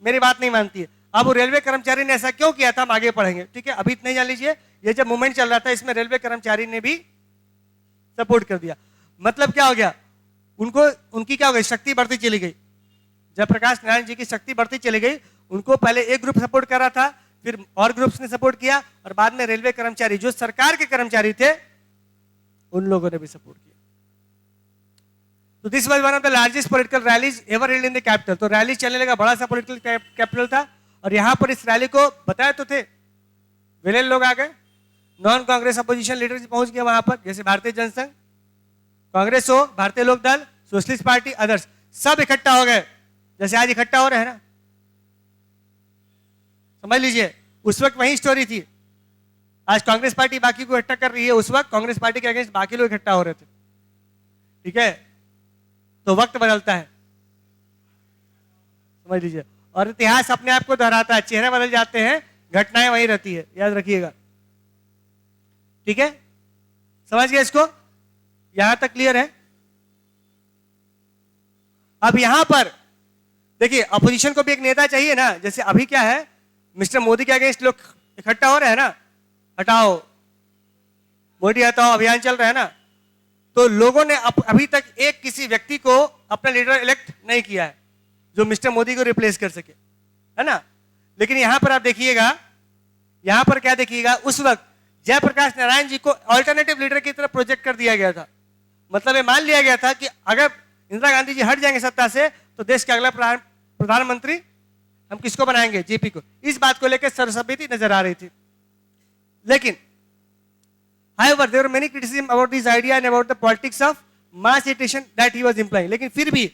मेरी बात नहीं मानती है। अब वो रेलवे कर्मचारी ने ऐसा क्यों किया था हम आगे पढ़ेंगे, ठीक है, अभी इतना ही जान लीजिए। ये जब मूवमेंट चल रहा था इसमें रेलवे कर्मचारी ने भी सपोर्ट कर दिया। मतलब क्या हो गया, उनको उनकी क्या हो गई, शक्ति बढ़ती चली गई। जयप्रकाश नारायण जी की शक्ति बढ़ती चली गई। उनको पहले एक ग्रुप सपोर्ट कर रहा था, फिर और ग्रुप्स ने सपोर्ट किया और बाद में रेलवे कर्मचारी जो सरकार के कर्मचारी थे उन लोगों ने भी सपोर्ट किया। तो this was one of the largest political rallies ever held in the capital. तो रैली चलने लगा, बड़ा सा पॉलिटिकल कैपिटल था। और यहां पर इस रैली को बताया तो थे, विलेन लोग आ गए, नॉन कांग्रेस अपोजिशन लीडर पहुंच गए वहां पर, जैसे भारतीय जनसंघ, कांग्रेस हो, भारतीय लोक दल, सोशलिस्ट पार्टी, अदर्स, सब इकट्ठा हो गए जैसे आज इकट्ठा हो रहे हैं ना। समझ लीजिए उस वक्त वही स्टोरी थी। आज कांग्रेस पार्टी बाकी को इकट्ठा कर रही है, उस वक्त कांग्रेस पार्टी के अगेंस्ट बाकी लोग इकट्ठा हो रहे थे, ठीक है। तो वक्त बदलता है, समझ लीजिए, और इतिहास अपने आप को दोहराता है, चेहरे बदल जाते हैं, घटनाएं वही रहती है, याद रखिएगा, ठीक है। समझ गए इसको, यहां तक क्लियर है। अब यहां पर देखिए अपोजिशन को भी एक नेता चाहिए ना। जैसे अभी क्या है, मिस्टर मोदी के अगेंस्ट लोग इकट्ठा हो रहे हैं ना, हटाओ मोदी हटाओ अभियान चल रहा है ना। तो लोगों ने अभी तक एक किसी व्यक्ति को अपना लीडर इलेक्ट नहीं किया है जो मिस्टर मोदी को रिप्लेस कर सके, है ना। लेकिन यहां पर आप देखिएगा, यहां पर क्या देखिएगा, उस वक्त जयप्रकाश नारायण जी को ऑल्टरनेटिव लीडर की तरफ प्रोजेक्ट कर दिया गया था। मतलब ये मान लिया गया था कि अगर इंदिरा गांधी जी हट जाएंगे सत्ता से तो देश के अगला प्रधानमंत्री हम किसको बनाएंगे, जेपी को। इस बात को लेकर सर्वसम्मति नजर आ रही थी। लेकिन however there were many criticism about this idea and about the politics of mass agitation that he was implying। लेकिन फिर भी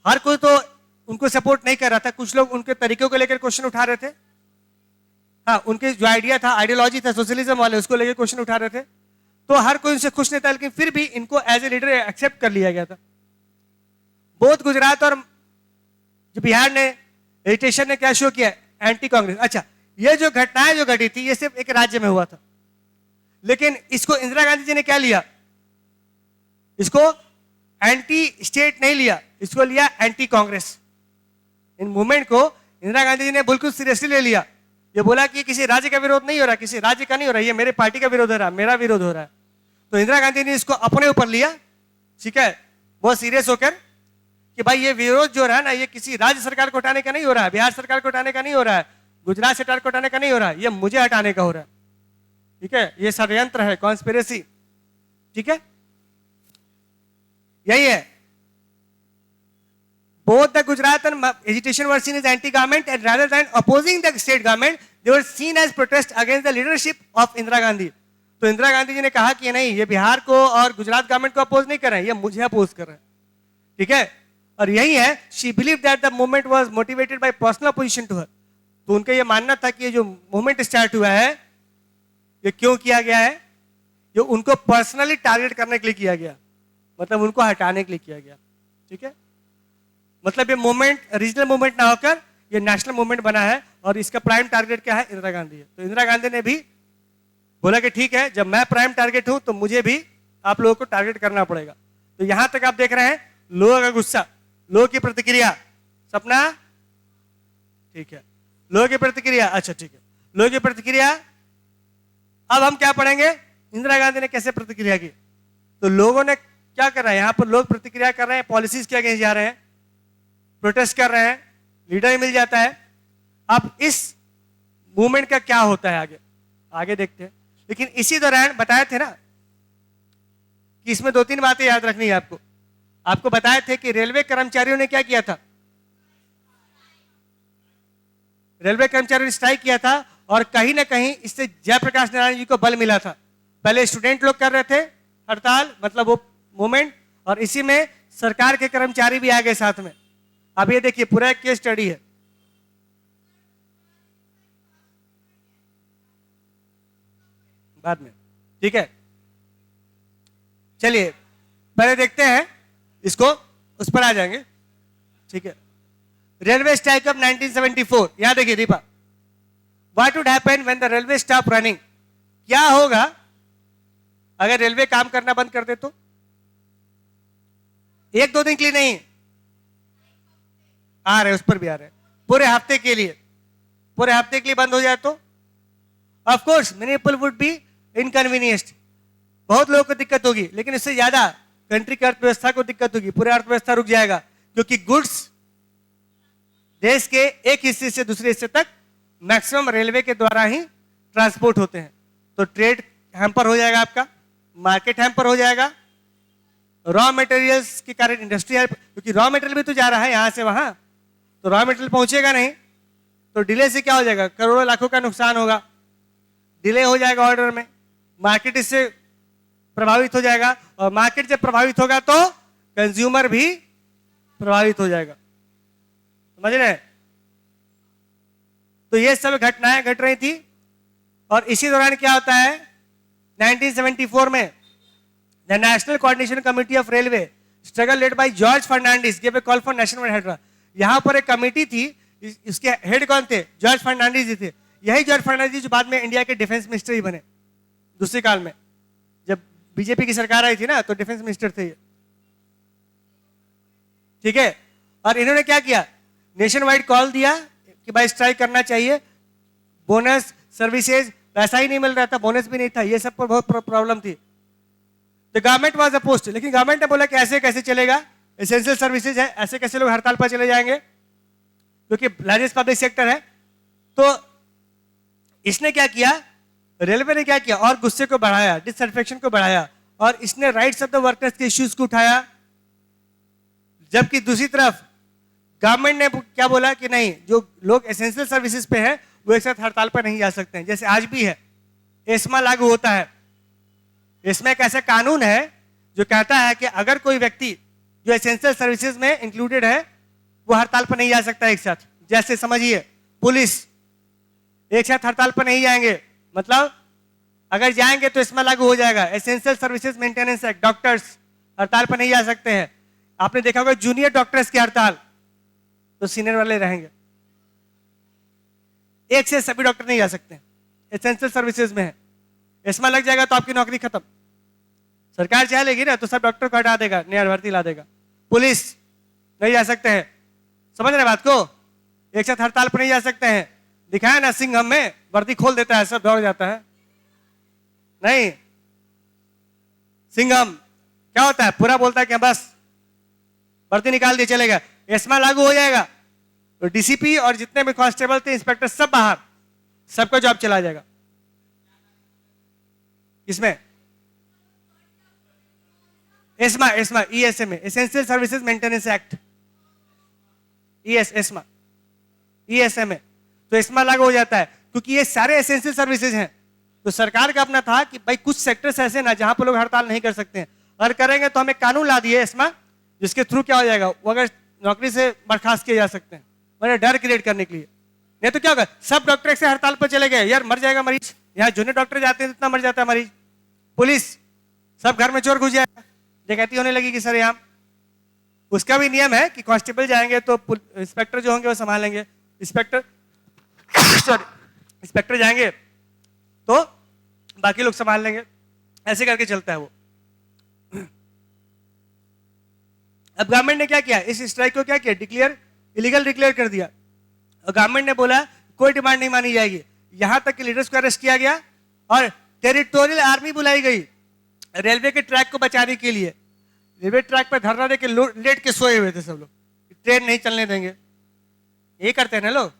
हर कोई तो उनको सपोर्ट नहीं कर रहा था, कुछ लोग उनके तरीकों को लेकर क्वेश्चन उठा रहे थे। हाँ, उनके जो आइडिया था, आइडियोलॉजी था सोशलिज्म वाले, उसको लेकर क्वेश्चन उठा रहे थे। तो हर कोई उनसे खुश नहीं था, लेकिन फिर भी इनको एज ए लीडर एक्सेप्ट कर लिया गया था। बोथ गुजरात और जो बिहार ने एजिटेशन ने क्या शो किया, एंटी कांग्रेस। अच्छा, ये जो घटनाएं जो घटी थी ये सिर्फ एक राज्य में हुआ था, लेकिन इसको इंदिरा गांधी जी ने क्या लिया, इसको एंटी स्टेट नहीं लिया, इसको लिया एंटी कांग्रेस। इन मूवमेंट को इंदिरा गांधी जी ने बिल्कुल सीरियसली ले लिया। ये बोला कि किसी राज्य का विरोध नहीं हो रहा, किसी राज्य का नहीं हो रहा, ये मेरे पार्टी का विरोध हो रहा है, मेरा विरोध हो रहा है। तो इंदिरा गांधी ने इसको अपने ऊपर लिया, ठीक है, बहुत सीरियस होकर कि भाई ये विरोध जो रहा है ना, ये किसी राज्य सरकार को हटाने का नहीं हो रहा है, बिहार सरकार को हटाने का नहीं हो रहा है, गुजरात सरकार को हटाने का नहीं हो रहा है, ये मुझे हटाने का हो रहा है, ठीक है। ये षड्यंत्र है, कॉन्स्पिरेसी, ठीक है, यही है। Both the Gujarat and agitation were seen as anti-government, and rather than opposing the state government, they were seen as protest against the leadership of Indira Gandhi। तो इंदिरा गांधी जी ने कहा कि नहीं, ये बिहार को और गुजरात गवर्नमेंट को अपोज नहीं कर रहे हैं, ये मुझे अपोज कर रहे हैं, ठीक है। और यही है, she believed that the movement was motivated by personal opposition to her। तो उनका ये मानना था कि ये जो मूवमेंट स्टार्ट हुआ है ये क्यों किया गया है, ये उनको पर्सनली टारगेट करने के लिए किया गया, मतलब उनको हटाने के लिए किया गया, ठीक है। मतलब ये मूवमेंट रीजनल मूवमेंट ना होकर ये नेशनल मूवमेंट बना है और इसका प्राइम टारगेट क्या है, इंदिरा गांधी है। तो इंदिरा गांधी ने भी बोला कि ठीक है, जब मैं प्राइम टारगेट हूं तो मुझे भी आप लोगों को टारगेट करना पड़ेगा। तो यहां तक आप देख रहे हैं लोगों का गुस्सा, लोगों की प्रतिक्रिया। सपना ठीक है, लोगों की प्रतिक्रिया, अच्छा ठीक है, लोगों की प्रतिक्रिया। अब हम क्या पढ़ेंगे, इंदिरा गांधी ने कैसे प्रतिक्रिया की। तो लोगों ने क्या कर रहा है, यहां पर लोग प्रतिक्रिया कर रहे हैं, पॉलिसीज के अगेंस्ट जा रहे हैं, प्रोटेस्ट कर रहे हैं, लीडर ही मिल जाता है। अब इस मूवमेंट का क्या होता है आगे, आगे देखते हैं। लेकिन इसी दौरान बताए थे ना कि इसमें 2-3 बातें याद रखनी है आपको। आपको बताए थे कि रेलवे कर्मचारियों ने क्या किया था, रेलवे कर्मचारियों ने स्ट्राइक किया था और कहीं ना कहीं इससे जयप्रकाश नारायण जी को बल मिला था। पहले स्टूडेंट लोग कर रहे थे हड़ताल, मतलब वो मूवमेंट, और इसी में सरकार के कर्मचारी भी आ गए साथ में। अब ये देखिए पूरा एक केस स्टडी है। बाद में ठीक है, चलिए पहले देखते हैं इसको, उस पर आ जाएंगे। ठीक है, रेलवे स्ट्राइक ऑफ 1974। यहां देखिए Deepa, what would happen when the railway stop running. क्या होगा अगर रेलवे काम करना बंद कर दे तो? 1-2 दिन के लिए नहीं, आ रहे उस पर भी आ रहे, पूरे हफ्ते के लिए, पूरे हफ्ते के लिए बंद हो जाए तो of course many people would be inconvenienced, बहुत लोगों को दिक्कत होगी। लेकिन इससे ज्यादा कंट्री की अर्थव्यवस्था को दिक्कत होगी, पूरा अर्थव्यवस्था रुक जाएगा, क्योंकि गुड्स देश के एक हिस्से से दूसरे हिस्से तक मैक्सिमम रेलवे के द्वारा ही ट्रांसपोर्ट होते हैं। तो ट्रेड हैम्पर हो जाएगा, आपका मार्केट हैम्पर हो जाएगा, रॉ मटेरियल्स के कारण इंडस्ट्री, क्योंकि रॉ मटेरियल भी तो जा रहा है यहां से वहां, तो रॉ मटेरियल पहुंचेगा नहीं, तो डिले से क्या हो जाएगा, करोड़ों लाखों का नुकसान होगा, डिले हो जाएगा ऑर्डर में, मार्केट इससे प्रभावित हो जाएगा, और मार्केट जब प्रभावित होगा तो कंज्यूमर भी प्रभावित हो जाएगा। समझ रहे हैं? तो ये सब घटनाएं घट रही थी। और इसी दौरान क्या होता है, 1974 में the national coordination committee of railway struggle led by George Fernandes give a call for national head. यहां पर एक कमेटी थी, इसके हेड कौन थे, जॉर्ज फर्नांडिस जी थे। यही जॉर्ज फर्नांडिस जो बाद में इंडिया के डिफेंस मिनिस्टर ही बने दूसरे काल में, जब बीजेपी की सरकार आई थी ना, तो डिफेंस मिनिस्टर थे ये। ठीक है, और इन्होंने क्या किया, नेशन वाइड कॉल दिया कि भाई स्ट्राइक करना चाहिए, बोनस सर्विसेज पैसा ही नहीं मिल रहा था, बोनस भी नहीं था, ये सब पर बहुत प्रॉब्लम थी। द गवर्नमेंट वाज अपोज्ड, लेकिन गवर्नमेंट ने बोला कि ऐसे कैसे चलेगा, एसेंशियल सर्विसेज है, ऐसे कैसे लोग हड़ताल पर चले जाएंगे, क्योंकि लार्जेस्ट पब्लिक सेक्टर है। तो इसने क्या किया, रेलवे ने क्या किया, और गुस्से को बढ़ाया, डिससैटिस्फैक्शन को बढ़ाया, और इसने राइट्स ऑफ द वर्कर्स के इश्यूज को उठाया। जबकि दूसरी तरफ गवर्नमेंट ने क्या बोला कि नहीं, जो लोग एसेंशियल सर्विसेज पे हैं वो एक साथ हड़ताल पर नहीं जा सकते हैं, जैसे आज भी है, एस्मा लागू होता है। इसमें एक ऐसा कानून है जो कहता है कि अगर कोई व्यक्ति जो एसेंशियल सर्विसेज में इंक्लूडेड है वो हड़ताल पर नहीं जा सकता एक साथ। जैसे समझिए पुलिस एक साथ हड़ताल पर नहीं जाएंगे, मतलब अगर जाएंगे तो इसमें लागू हो जाएगा essential services maintenance act. Doctors हड़ताल पर नहीं जा सकते हैं। आपने देखा होगा जूनियर डॉक्टर्स की हड़ताल, तो सीनियर वाले रहेंगे, एक से सभी डॉक्टर नहीं जा सकते, एसेंशियल सर्विसेज में है। इसमें लग जाएगा तो आपकी नौकरी खत्म। सरकार चाह लेगी ना तो सब डॉक्टर को हटा देगा, नया भर्ती ला देगा। पुलिस नहीं जा सकते हैं, समझ रहे बात को, एक साथ हड़ताल पर नहीं जा सकते हैं। दिखाया ना सिंघम में, वर्दी खोल देता है, सब दौड़ जाता है। नहीं, सिंघम क्या होता है, पूरा बोलता है कि बस वर्दी निकाल दिए चलेगा। एस्मा लागू हो जाएगा तो डीसीपी और जितने भी कांस्टेबल थे, इंस्पेक्टर, सब बाहर, सबका जॉब चला जाएगा। इसमें एस्मा, एस्मा ईएसएम में, essential services maintenance act, ESMA ESM में, तो एस्मा लागू हो जाता है, क्योंकि ये सारे एसेंशियल सर्विसेज हैं। तो सरकार का अपना था कि भाई कुछ सेक्टर्स ऐसे ना जहां पर लोग हड़ताल नहीं कर सकते हैं, और करेंगे तो हम एक कानून ला दिए एस्मा, जिसके थ्रू क्या हो जाएगा, वो अगर नौकरी से बर्खास्त किए जा सकते हैं, मतलब डर क्रिएट करने के लिए। नहीं तो क्या होगा, सब डॉक्टर से हड़ताल पर चले गए, यार मर जाएगा मरीज, यहाँ जूनियर डॉक्टर जाते हैं इतना मर जाता है मरीज। पुलिस सब घर में चोर घुस जाएगा, डकैती होने लगेगी सर यहाँ। उसका भी नियम है कि कांस्टेबल जाएंगे तो इंस्पेक्टर जो होंगे वो संभालेंगे, इंस्पेक्टर जाएंगे तो बाकी लोग संभाल लेंगे, ऐसे करके चलता है वो। अब गवर्नमेंट ने क्या किया, इस स्ट्राइक को क्या किया, डिक्लेयर इलीगल डिक्लेयर कर दिया। और गवर्नमेंट ने बोला कोई डिमांड नहीं मानी जाएगी, यहां तक कि लीडर्स को अरेस्ट किया गया और टेरिटोरियल आर्मी बुलाई गई रेलवे के ट्रैक को बचाने के लिए। रेलवे ट्रैक पर धरना देके लेट के सोए हुए थे सब लोग, ट्रेन नहीं चलने देंगे, ये करते हैं ना लोग,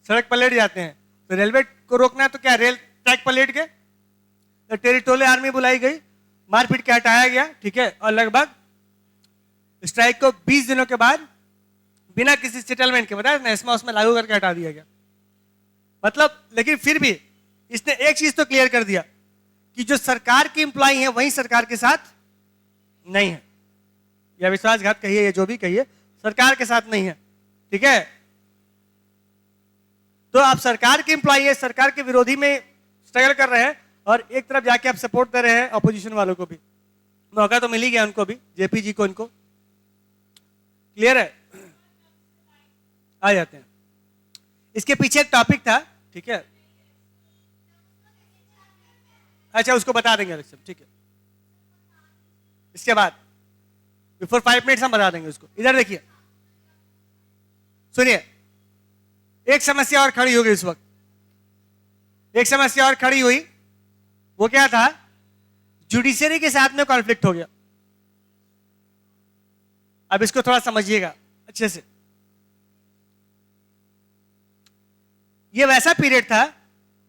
सड़क पर लेट जाते हैं। तो रेलवे को रोकना है तो क्या रेल ट्रैक पर लेट गए, तो टेरिटोरियल आर्मी बुलाई गई, मारपीट के हटाया गया, ठीक है। और लगभग स्ट्राइक को 20 दिनों के बाद बिना किसी सेटलमेंट के, बताया ना, इसमें उसमें लागू करके हटा दिया गया। मतलब लेकिन फिर भी इसने एक चीज तो क्लियर कर दिया कि जो सरकार की एम्प्लॉई है वही सरकार के साथ नहीं है, या विश्वासघात कहिए या जो भी कहिए, सरकार के साथ नहीं है, ठीक है। तो आप सरकार के एम्प्लॉई है, सरकार के विरोधी में स्ट्रगल कर रहे हैं और एक तरफ जाके आप सपोर्ट दे रहे हैं अपोजिशन वालों को भी। मौका तो मिल ही गया उनको भी, जेपी जी को, इनको क्लियर है। आ जाते हैं, इसके पीछे एक टॉपिक था, ठीक है। अच्छा उसको बता देंगे इलेक्शन, ठीक है। इसके बाद बिफोर 5 मिनट्स हम बता देंगे उसको। इधर देखिए, सुनिए, एक समस्या और खड़ी हो गई इस वक्त, एक समस्या और खड़ी हुई। वो क्या था, जुडिशरी के साथ में कॉन्फ्लिक्ट हो गया। अब इसको थोड़ा समझिएगा अच्छे से। ये वैसा पीरियड था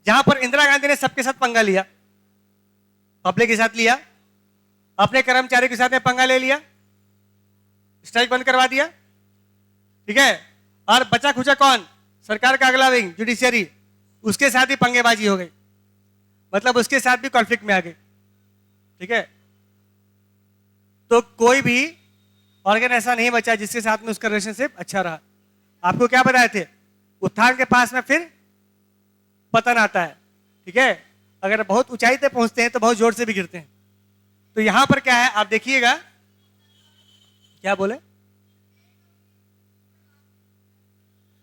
जहां पर इंदिरा गांधी ने सबके साथ पंगा लिया, पब्लिक के साथ लिया, अपने कर्मचारियों के साथ में पंगा ले लिया, स्ट्राइक बंद करवा दिया, ठीक है। और बचा खुचा कौन, सरकार का अगला विंग जुडिशियरी, उसके साथ ही पंगेबाजी हो गई, मतलब उसके साथ भी कॉन्फ्लिक्ट में आ गई, ठीक है। तो कोई भी ऑर्गन ऐसा नहीं बचा जिसके साथ में उसका रिलेशनशिप अच्छा रहा। आपको क्या बताए थे, उत्थान के पास में फिर पतन आता है, ठीक है। अगर बहुत ऊंचाई पे पहुंचते हैं तो बहुत जोर से भी गिरते हैं। तो यहां पर क्या है, आप देखिएगा, क्या बोले,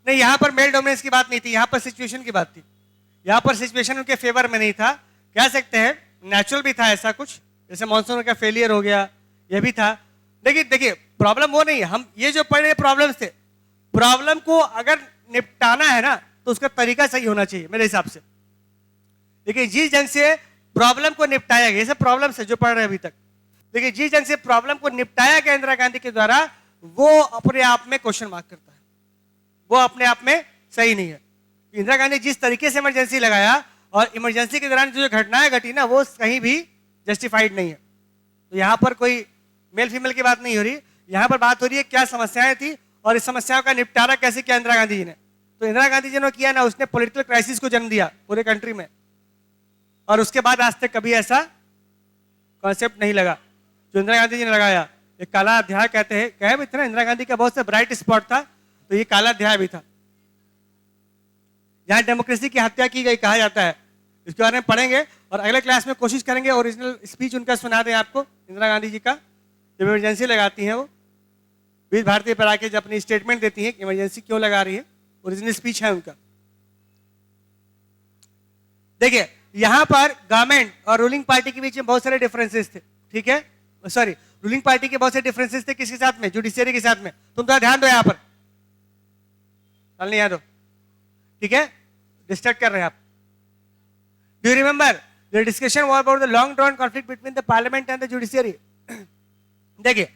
नहीं यहां पर मेल डोमिनेंस की बात नहीं थी, यहां पर सिचुएशन की बात थी। यहां पर सिचुएशन उनके फेवर में नहीं था, कह सकते हैं नेचुरल भी था ऐसा कुछ, जैसे मानसून का फेलियर हो गया, यह भी था। लेकिन देखिए प्रॉब्लम वो नहीं है, हम ये जो पढ़ रहे प्रॉब्लम्स थे, प्रॉब्लम को अगर निपटाना है ना तो उसका तरीका सही होना चाहिए मेरे हिसाब से। देखिए जिस ढंग से प्रॉब्लम को निपटाया गया, ये सब प्रॉब्लम से जो पढ़ रहे हैं अभी तक, देखिए जिस ढंग से प्रॉब्लम को निपटाया गया इंदिरा गांधी के द्वारा, वो अपने आप में क्वेश्चन मार्क करता है, वो अपने आप में सही नहीं है। इंदिरा गांधी जिस तरीके से इमरजेंसी लगाया और इमरजेंसी के दौरान जो घटनाएं घटी ना, वो कहीं भी जस्टिफाइड नहीं है। तो यहाँ पर कोई मेल फीमेल की बात नहीं हो रही, यहाँ पर बात हो रही है क्या समस्याएं थी और इस समस्याओं का निपटारा कैसे किया इंदिरा गांधी जी ने। तो इंदिरा गांधी जी ने किया ना, उसने पॉलिटिकल क्राइसिस को जन्म दिया पूरे कंट्री में, और उसके बाद आज तक कभी ऐसा कॉन्सेप्ट नहीं लगा जो इंदिरा गांधी जी ने लगाया। एक काला अध्याय कहते हैं, कहे भी थे ना, इंदिरा गांधी का बहुत से ब्राइट स्पॉट था, तो ये काला अध्याय भी था, जहां डेमोक्रेसी की हत्या की गई कहा जाता है। इसके बारे में पढ़ेंगे और अगले क्लास में कोशिश करेंगे ओरिजिनल स्पीच उनका सुना दें आपको, इंदिरा गांधी जी का, जब इमरजेंसी लगाती हैं वो बीच भारतीय पर आके जब अपनी स्टेटमेंट देती है कि इमरजेंसी क्यों लगा रही है, ओरिजिनल स्पीच है उनका। देखिए यहां पर गवर्नमेंट और रूलिंग पार्टी के बीच में बहुत सारे डिफरेंसेस थे, ठीक है। सॉरी, रूलिंग पार्टी के बहुत सारे डिफरेंसेस थे, किसके साथ में, जुडिशियरी के साथ में। तुम थोड़ा ध्यान दो यहां पर, नहीं याद हो, ठीक है, डिस्टर्ब कर रहे हैं आप। Do you remember the discussion was about the long drawn conflict between the parliament and the judiciary. देखिए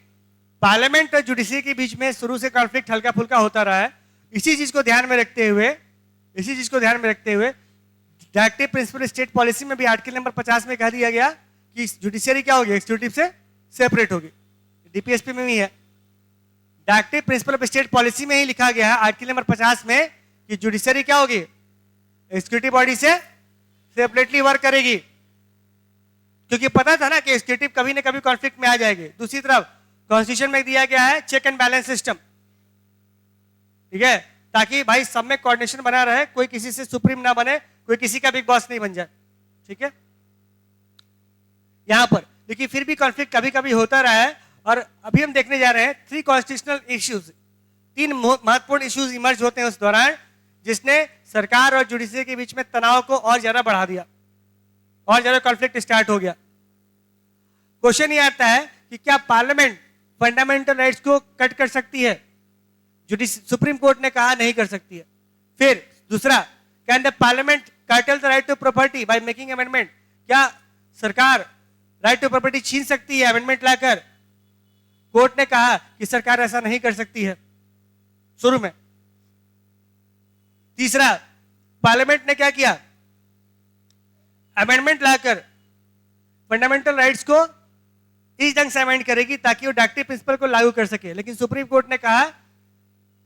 पार्लियामेंट और जुडिशियरी के बीच में शुरू से कॉन्फ्लिक्ट हल्का फुल्का होता रहा है। इसी चीज को ध्यान में रखते हुए डायरेक्टिव प्रिंसिपल स्टेट पॉलिसी में भी आर्टिकल नंबर 50 में कह दिया गया कि जुडिशियरी क्या होगी, एग्जीक्यूटिव से सेपरेट होगी। डीपीएसपी में भी है, directive principle of state policy में ही लिखा गया है आर्टिकल नंबर 50 में कि जुडिशियरी क्या होगी, एग्जीक्यूटिव बॉडी से सेपरेटली वर्क करेगी, क्योंकि पता था ना कि एग्जीक्यूटिव कभी ना कभी कॉन्फ्लिक्ट में आ जाएगी। दूसरी तरफ कॉन्स्टिट्यूशन में दिया गया है चेक एंड बैलेंस सिस्टम, ठीक है, ताकि भाई सब में कोऑर्डिनेशन बना रहे, कोई किसी से सुप्रीम ना बने, कोई किसी का बिग बॉस नहीं बन जाए, ठीक है। यहां पर देखिए फिर भी कॉन्फ्लिक्ट कभी कभी होता रहा है, और अभी हम देखने जा रहे हैं 3 कॉन्स्टिट्यूशनल इश्यूज, 3 महत्वपूर्ण इश्यूज इमर्ज होते हैं उस दौरान, जिसने सरकार और जुडिशरी के बीच में तनाव को और ज्यादा बढ़ा दिया और ज्यादा कॉन्फ्लिक्ट स्टार्ट हो गया। क्वेश्चन ये आता है कि क्या पार्लियामेंट फंडामेंटल राइट्स को कट कर सकती है? सुप्रीम कोर्ट ने कहा नहीं कर सकती है। फिर दूसरा, can the parliament curtail the right to property by making amendment? क्या सरकार राइट टू प्रॉपर्टी छीन सकती है अमेंडमेंट लाकर? कोर्ट ने कहा कि सरकार ऐसा नहीं कर सकती है शुरू में। तीसरा, पार्लियामेंट ने क्या किया? अमेंडमेंट लाकर फंडामेंटल राइट्स को इस ढंग से अमेंड करेगी ताकि वो डायरेक्टिव प्रिंसिपल को लागू कर सके, लेकिन सुप्रीम कोर्ट ने कहा,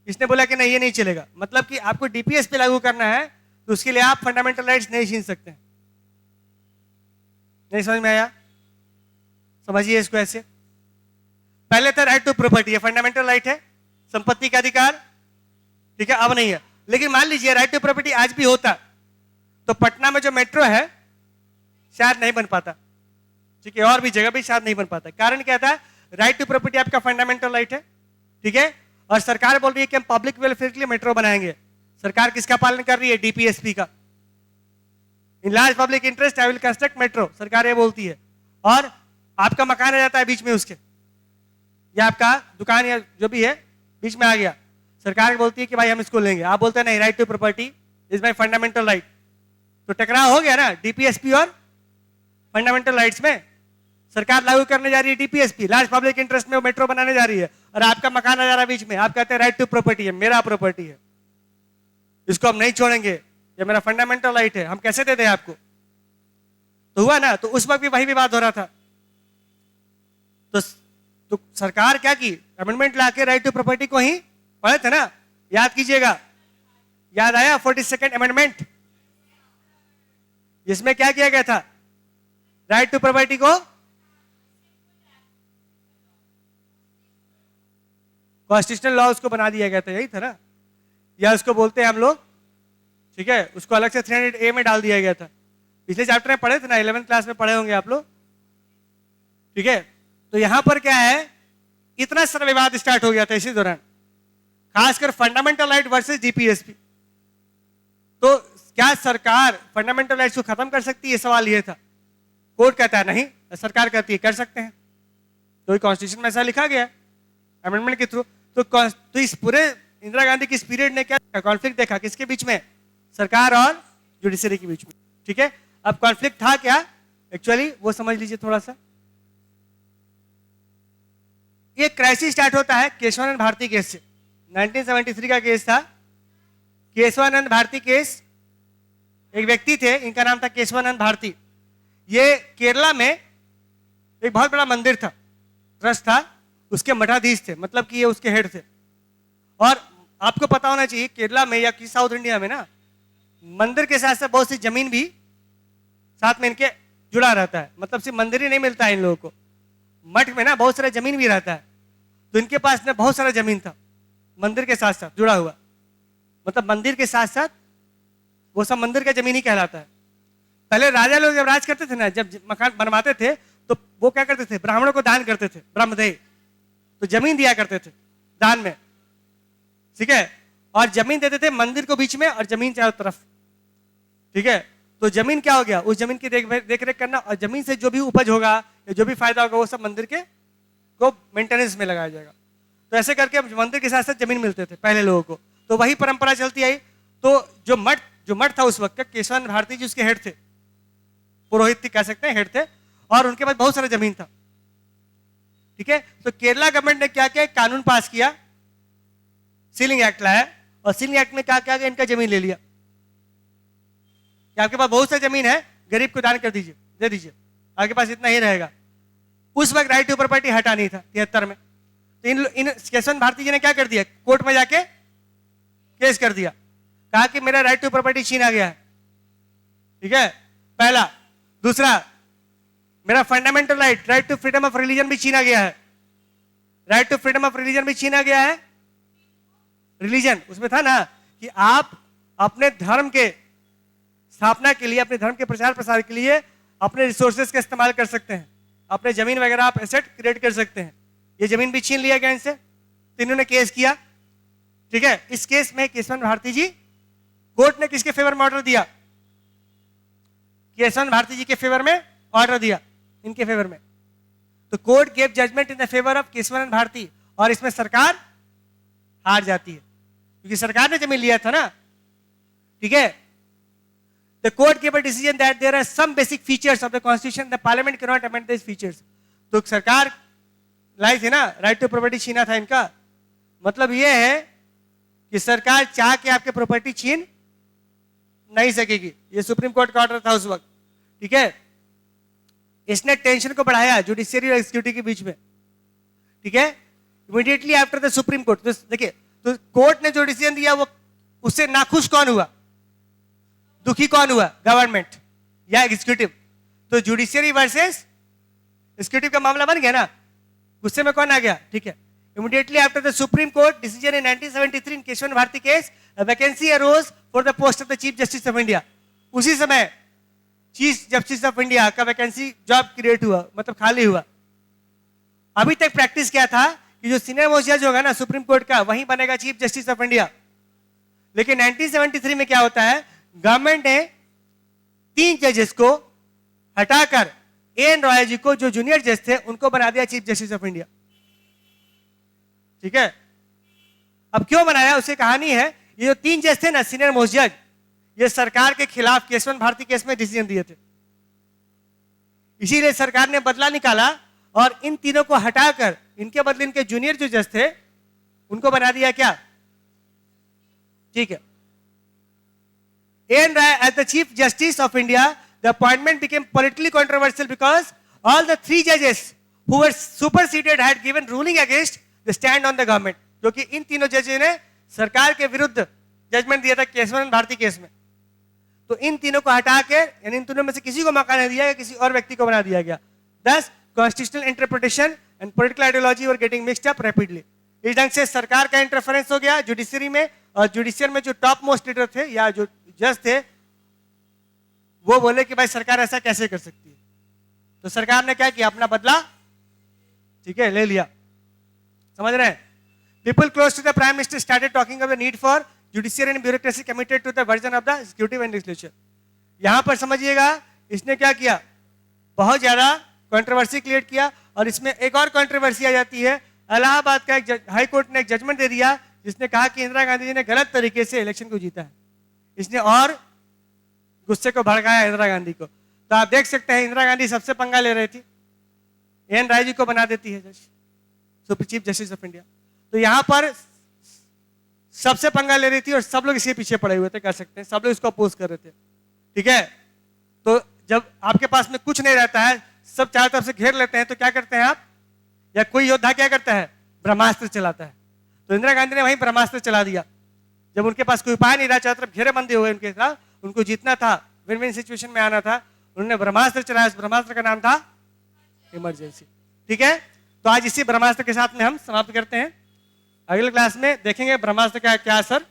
इसने बोला कि नहीं ये नहीं चलेगा। मतलब कि आपको डीपीएस पे लागू करना है तो उसके लिए आप फंडामेंटल राइट्स नहीं छीन सकते। नहीं समझ में आया? समझिए इसको ऐसे। पहले था राइट टू प्रॉपर्टी, ये फंडामेंटल राइट है, संपत्ति का अधिकार, ठीक है, अब नहीं है। लेकिन मान लीजिए राइट टू प्रॉपर्टी आज भी होता तो पटना में जो मेट्रो है शायद नहीं बन पाता, ठीक है, और भी जगह भी शायद नहीं बन पाता। कारण क्या था? राइट टू प्रॉपर्टी आपका फंडामेंटल राइट है, ठीक है, और सरकार बोल रही है कि हम पब्लिक वेलफेयर के लिए मेट्रो बनाएंगे। सरकार किसका पालन कर रही है? डीपीएसपी का। In large public interest I will construct metro, सरकार ये बोलती है। और आपका मकान आ जाता है बीच में उसके, या आपका दुकान या जो भी है बीच में आ गया, सरकार बोलती है कि भाई हम इसको लेंगे, आप बोलते हैं नहीं, right to property is my fundamental right. तो टकराव हो गया ना डीपीएसपी और फंडामेंटल राइट्स में। सरकार लागू करने जा रही है डीपीएसपी, लार्ज पब्लिक इंटरेस्ट में वो मेट्रो बनाने जा रही है, और आपका मकान आ जा रहा है बीच में, आप कहते हैं राइट टू प्रॉपर्टी है, मेरा प्रॉपर्टी है, इसको हम नहीं छोड़ेंगे, ये मेरा फंडामेंटल राइट है, हम कैसे दे दें आपको? तो हुआ ना। तो उस वक्त भी वही विवाद हो रहा था। तो सरकार क्या की? अमेंडमेंट लाके राइट टू प्रॉपर्टी को ही पढ़े थे ना, याद कीजिएगा। याद आया 42nd अमेंडमेंट, जिसमें क्या किया गया था? राइट टू प्रॉपर्टी को कॉन्स्टिट्यूशनल लॉ उसको बना दिया गया था, यही था ना, या उसको बोलते हैं हम लोग, ठीक है, उसको अलग से 300A में डाल दिया गया था। पिछले चैप्टर में पढ़े थे ना, 11th क्लास में पढ़े होंगे आप लोग, ठीक है। तो यहां पर क्या है, इतना सारा विवाद स्टार्ट हो गया था इसी दौरान, खासकर फंडामेंटल राइट वर्सेस डीपीएसपी। तो क्या सरकार फंडामेंटल राइट्स को खत्म कर सकती है? सवाल ये था। कोर्ट कहता है नहीं, सरकार कहती है कर सकते हैं। तो कॉन्स्टिट्यूशन में ऐसा लिखा गया अमेंडमेंट के थ्रू। तो इस पूरे इंदिरा गांधी की इस पीरियड ने क्या कॉन्फ्लिक्ट देखा? किसके बीच में? सरकार और जुडिशरी के बीच में, ठीक है। अब कॉन्फ्लिक्ट था क्या एक्चुअली, वो समझ लीजिए थोड़ा सा। ये क्राइसिस स्टार्ट होता है केशवानंद भारती केस से। 1973 का केस था, केशवानंद भारती केस। एक व्यक्ति थे, इनका नाम था केशवानंद भारती। ये केरला में एक बहुत बड़ा मंदिर था, ट्रस्ट था, उसके मठाधीश थे, मतलब कि ये उसके हेड थे। और आपको पता होना चाहिए केरला में या कि साउथ इंडिया में ना, मंदिर के साथ साथ बहुत सी जमीन भी साथ में इनके जुड़ा रहता है। मतलब सिर्फ मंदिर ही नहीं मिलता है इन लोगों को, मठ में ना बहुत सारा जमीन भी रहता है। तो इनके पास ना बहुत सारा जमीन था मंदिर के साथ साथ जुड़ा हुआ। मतलब मंदिर के साथ साथ वो सब मंदिर का जमीन ही कहलाता है। पहले राजा लोग जब राज करते थे ना, जब मकान बनवाते थे तो वो क्या करते थे? ब्राह्मणों को दान करते थे, ब्रह्मदेह। तो जमीन दिया करते थे दान में, ठीक है। और जमीन देते थे मंदिर को बीच में और जमीन चारों तरफ, ठीक है। तो जमीन क्या हो गया? उस जमीन की देख रेख करना, और जमीन से जो भी उपज होगा या जो भी फायदा होगा वो सब मंदिर के को मेंटेनेंस में लगाया जाएगा। तो ऐसे करके मंदिर के साथ साथ जमीन मिलते थे पहले लोगों को। तो वही परंपरा चलती आई। तो जो मठ था उस वक्त का, केशवानंद भारती जी उसके हेड थे, पुरोहित कह सकते हैं, हेड थे, और उनके पास बहुत सारा जमीन था, ठीक है। तो केरला गवर्नमेंट ने क्या किया? कानून पास किया, सीलिंग एक्ट लाया, और सीलिंग एक्ट में क्या किया? इनका जमीन ले लिया कि आपके पास बहुत सा जमीन है, गरीब को दान कर दीजिए, दे दीजिए, आपके पास इतना ही रहेगा। उस वक्त राइट टू प्रॉपर्टी हटा नहीं था 73 में। तो इन केशवानंद भारती जी ने क्या कर दिया? कोर्ट में जाके केस कर दिया, कहा कि मेरा राइट टू प्रॉपर्टी छीना गया है, ठीक है, पहला। दूसरा, मेरा fundamental right to freedom of religion भी छीना गया है। Right to freedom of religion भी छीना गया है। रिलीजन उसमें था ना कि आप अपने धर्म के स्थापना के लिए, अपने धर्म के प्रचार प्रसार के लिए अपने रिसोर्सेज का इस्तेमाल कर सकते हैं, अपने जमीन वगैरह आप एसेट क्रिएट कर सकते हैं। ये जमीन भी छीन लिया गया इनसे। तो इन्होंने केस किया, ठीक है। इस केस में केशवानंद भारती जी, कोर्ट ने किसके फेवर में ऑर्डर दिया? केशवन भारती जी के फेवर में ऑर्डर दिया, इनके फेवर में। तो court gave judgment in the favour of Keshavan Bharati, और इसमें सरकार हार जाती है क्योंकि सरकार ने जमीन लिया था ना, ठीक है। The court gave a decision that there are some basic features of the constitution the parliament can not amend this features. तो सरकार लाई थी ना, राइट टू प्रॉपर्टी छीना था इनका। मतलब यह है कि सरकार चाह के आपके प्रॉपर्टी छीन नहीं सकेगी, ये सुप्रीम कोर्ट का ऑर्डर था उस वक्त, ठीक है। इसने टेंशन को बढ़ाया जुडिशियरी और एग्जीक्यूटिव के बीच में, ठीक है। Immediately after the supreme court, तो देखिए, तो कोर्ट ने जो डिसीजन दिया वो उससे नाखुश कौन हुआ, दुखी कौन हुआ, गवर्नमेंट या एग्जीक्यूटिव। तो जुडिशियरी वर्सेस एग्जीक्यूटिव का मामला बन गया ना, गुस्से में कौन आ गया, ठीक है। Immediately after the Supreme Court decision in 1973 in Keshavan Bharati case, a vacancy arose for the post of the Chief Justice of India. उसी समय चीफ जस्टिस ऑफ इंडिया का वैकेंसी जॉब क्रिएट हुआ, मतलब खाली हुआ। अभी तक प्रैक्टिस क्या था कि जो सीनियर मोस्ट जज होगा ना सुप्रीम कोर्ट का, वही बनेगा चीफ जस्टिस ऑफ इंडिया। लेकिन 1973 में क्या होता है, गवर्नमेंट ने 3 जजेस को हटाकर एन रॉय जी को, जो जूनियर जज थे, उनको बना दिया चीफ जस्टिस ऑफ इंडिया, ठीक है। अब क्यों बनाया, उसकी कहानी है। ये जो 3 जज थे ना, सीनियर मोस्ट जज, ये सरकार के खिलाफ केशवन भारती केस में डिसीजन दिए थे, इसीलिए सरकार ने बदला निकाला और इन तीनों को हटाकर इनके बदले इनके जूनियर जो जज थे उनको बना दिया क्या, ठीक है। N Ray as the chief justice of India, the appointment became politically controversial because all the 3 जजेस who were superseded had given ruling against the stand on the government, जो कि इन तीनों जजेस ने सरकार के विरुद्ध जजमेंट दिया था केशवन भारती केस में। तो इन तीनों को हटा के, यानी इन तीनों में से किसी को मौका नहीं दिया गया, किसी और व्यक्ति को बना दिया गया। Thus, constitutional interpretation and political ideology were getting mixed up rapidly. इस ढंग से सरकार का इंटरफेरेंस हो गया जुडिशरी में, और जुडिशियल में जो टॉप मोस्ट लीडर थे या जो जज थे वो बोले कि भाई सरकार ऐसा कैसे कर सकती है। तो सरकार ने क्या किया, अपना बदला, ठीक है, ले लिया। समझ रहे हैं। People close to the prime minister started talking of the need for judiciary and bureaucracy committed to the version of the executive and legislature. यहां पर समझिएगा, इसने क्या किया, बहुत ज्यादा कंट्रोवर्सी क्रिएट किया। और इसमें एक और कंट्रोवर्सी आ जाती है, इलाहाबाद का एक हाई कोर्ट ने एक जजमेंट दे दिया जिसने कहा कि इंदिरा गांधी जी ने गलत तरीके से इलेक्शन को जीता है। इसने और गुस्से को भड़काया इंदिरा गांधी को। तो आप देख सकते हैं इंदिरा गांधी सबसे पंगा ले रही थी, एन राय जी को बना देती है supreme chief justice of India. तो यहां पर सबसे पंगा ले रही थी और सब लोग इसके पीछे पड़े हुए थे, कह सकते हैं सब लोग इसको अपोज कर रहे थे, ठीक है। तो जब आपके पास में कुछ नहीं रहता है, सब चारों तरफ से घेर लेते हैं, तो क्या करते हैं आप, या कोई योद्धा क्या करता है, ब्रह्मास्त्र चलाता है। तो इंदिरा गांधी ने वहीं ब्रह्मास्त्र चला दिया। जब उनके पास कोई उपाय नहीं रहा, चारों तरफ घेरेबंदी हुए उनके साथ, उनको जीतना था, विन विन सिचुएशन में आना था, उन्होंने ब्रह्मास्त्र चलाया। उस ब्रह्मास्त्र का नाम था इमरजेंसी, ठीक है। तो आज इसी ब्रह्मास्त्र के साथ में हम समाप्त करते हैं। अगले क्लास में देखेंगे ब्रह्मास्त्र का क्या असर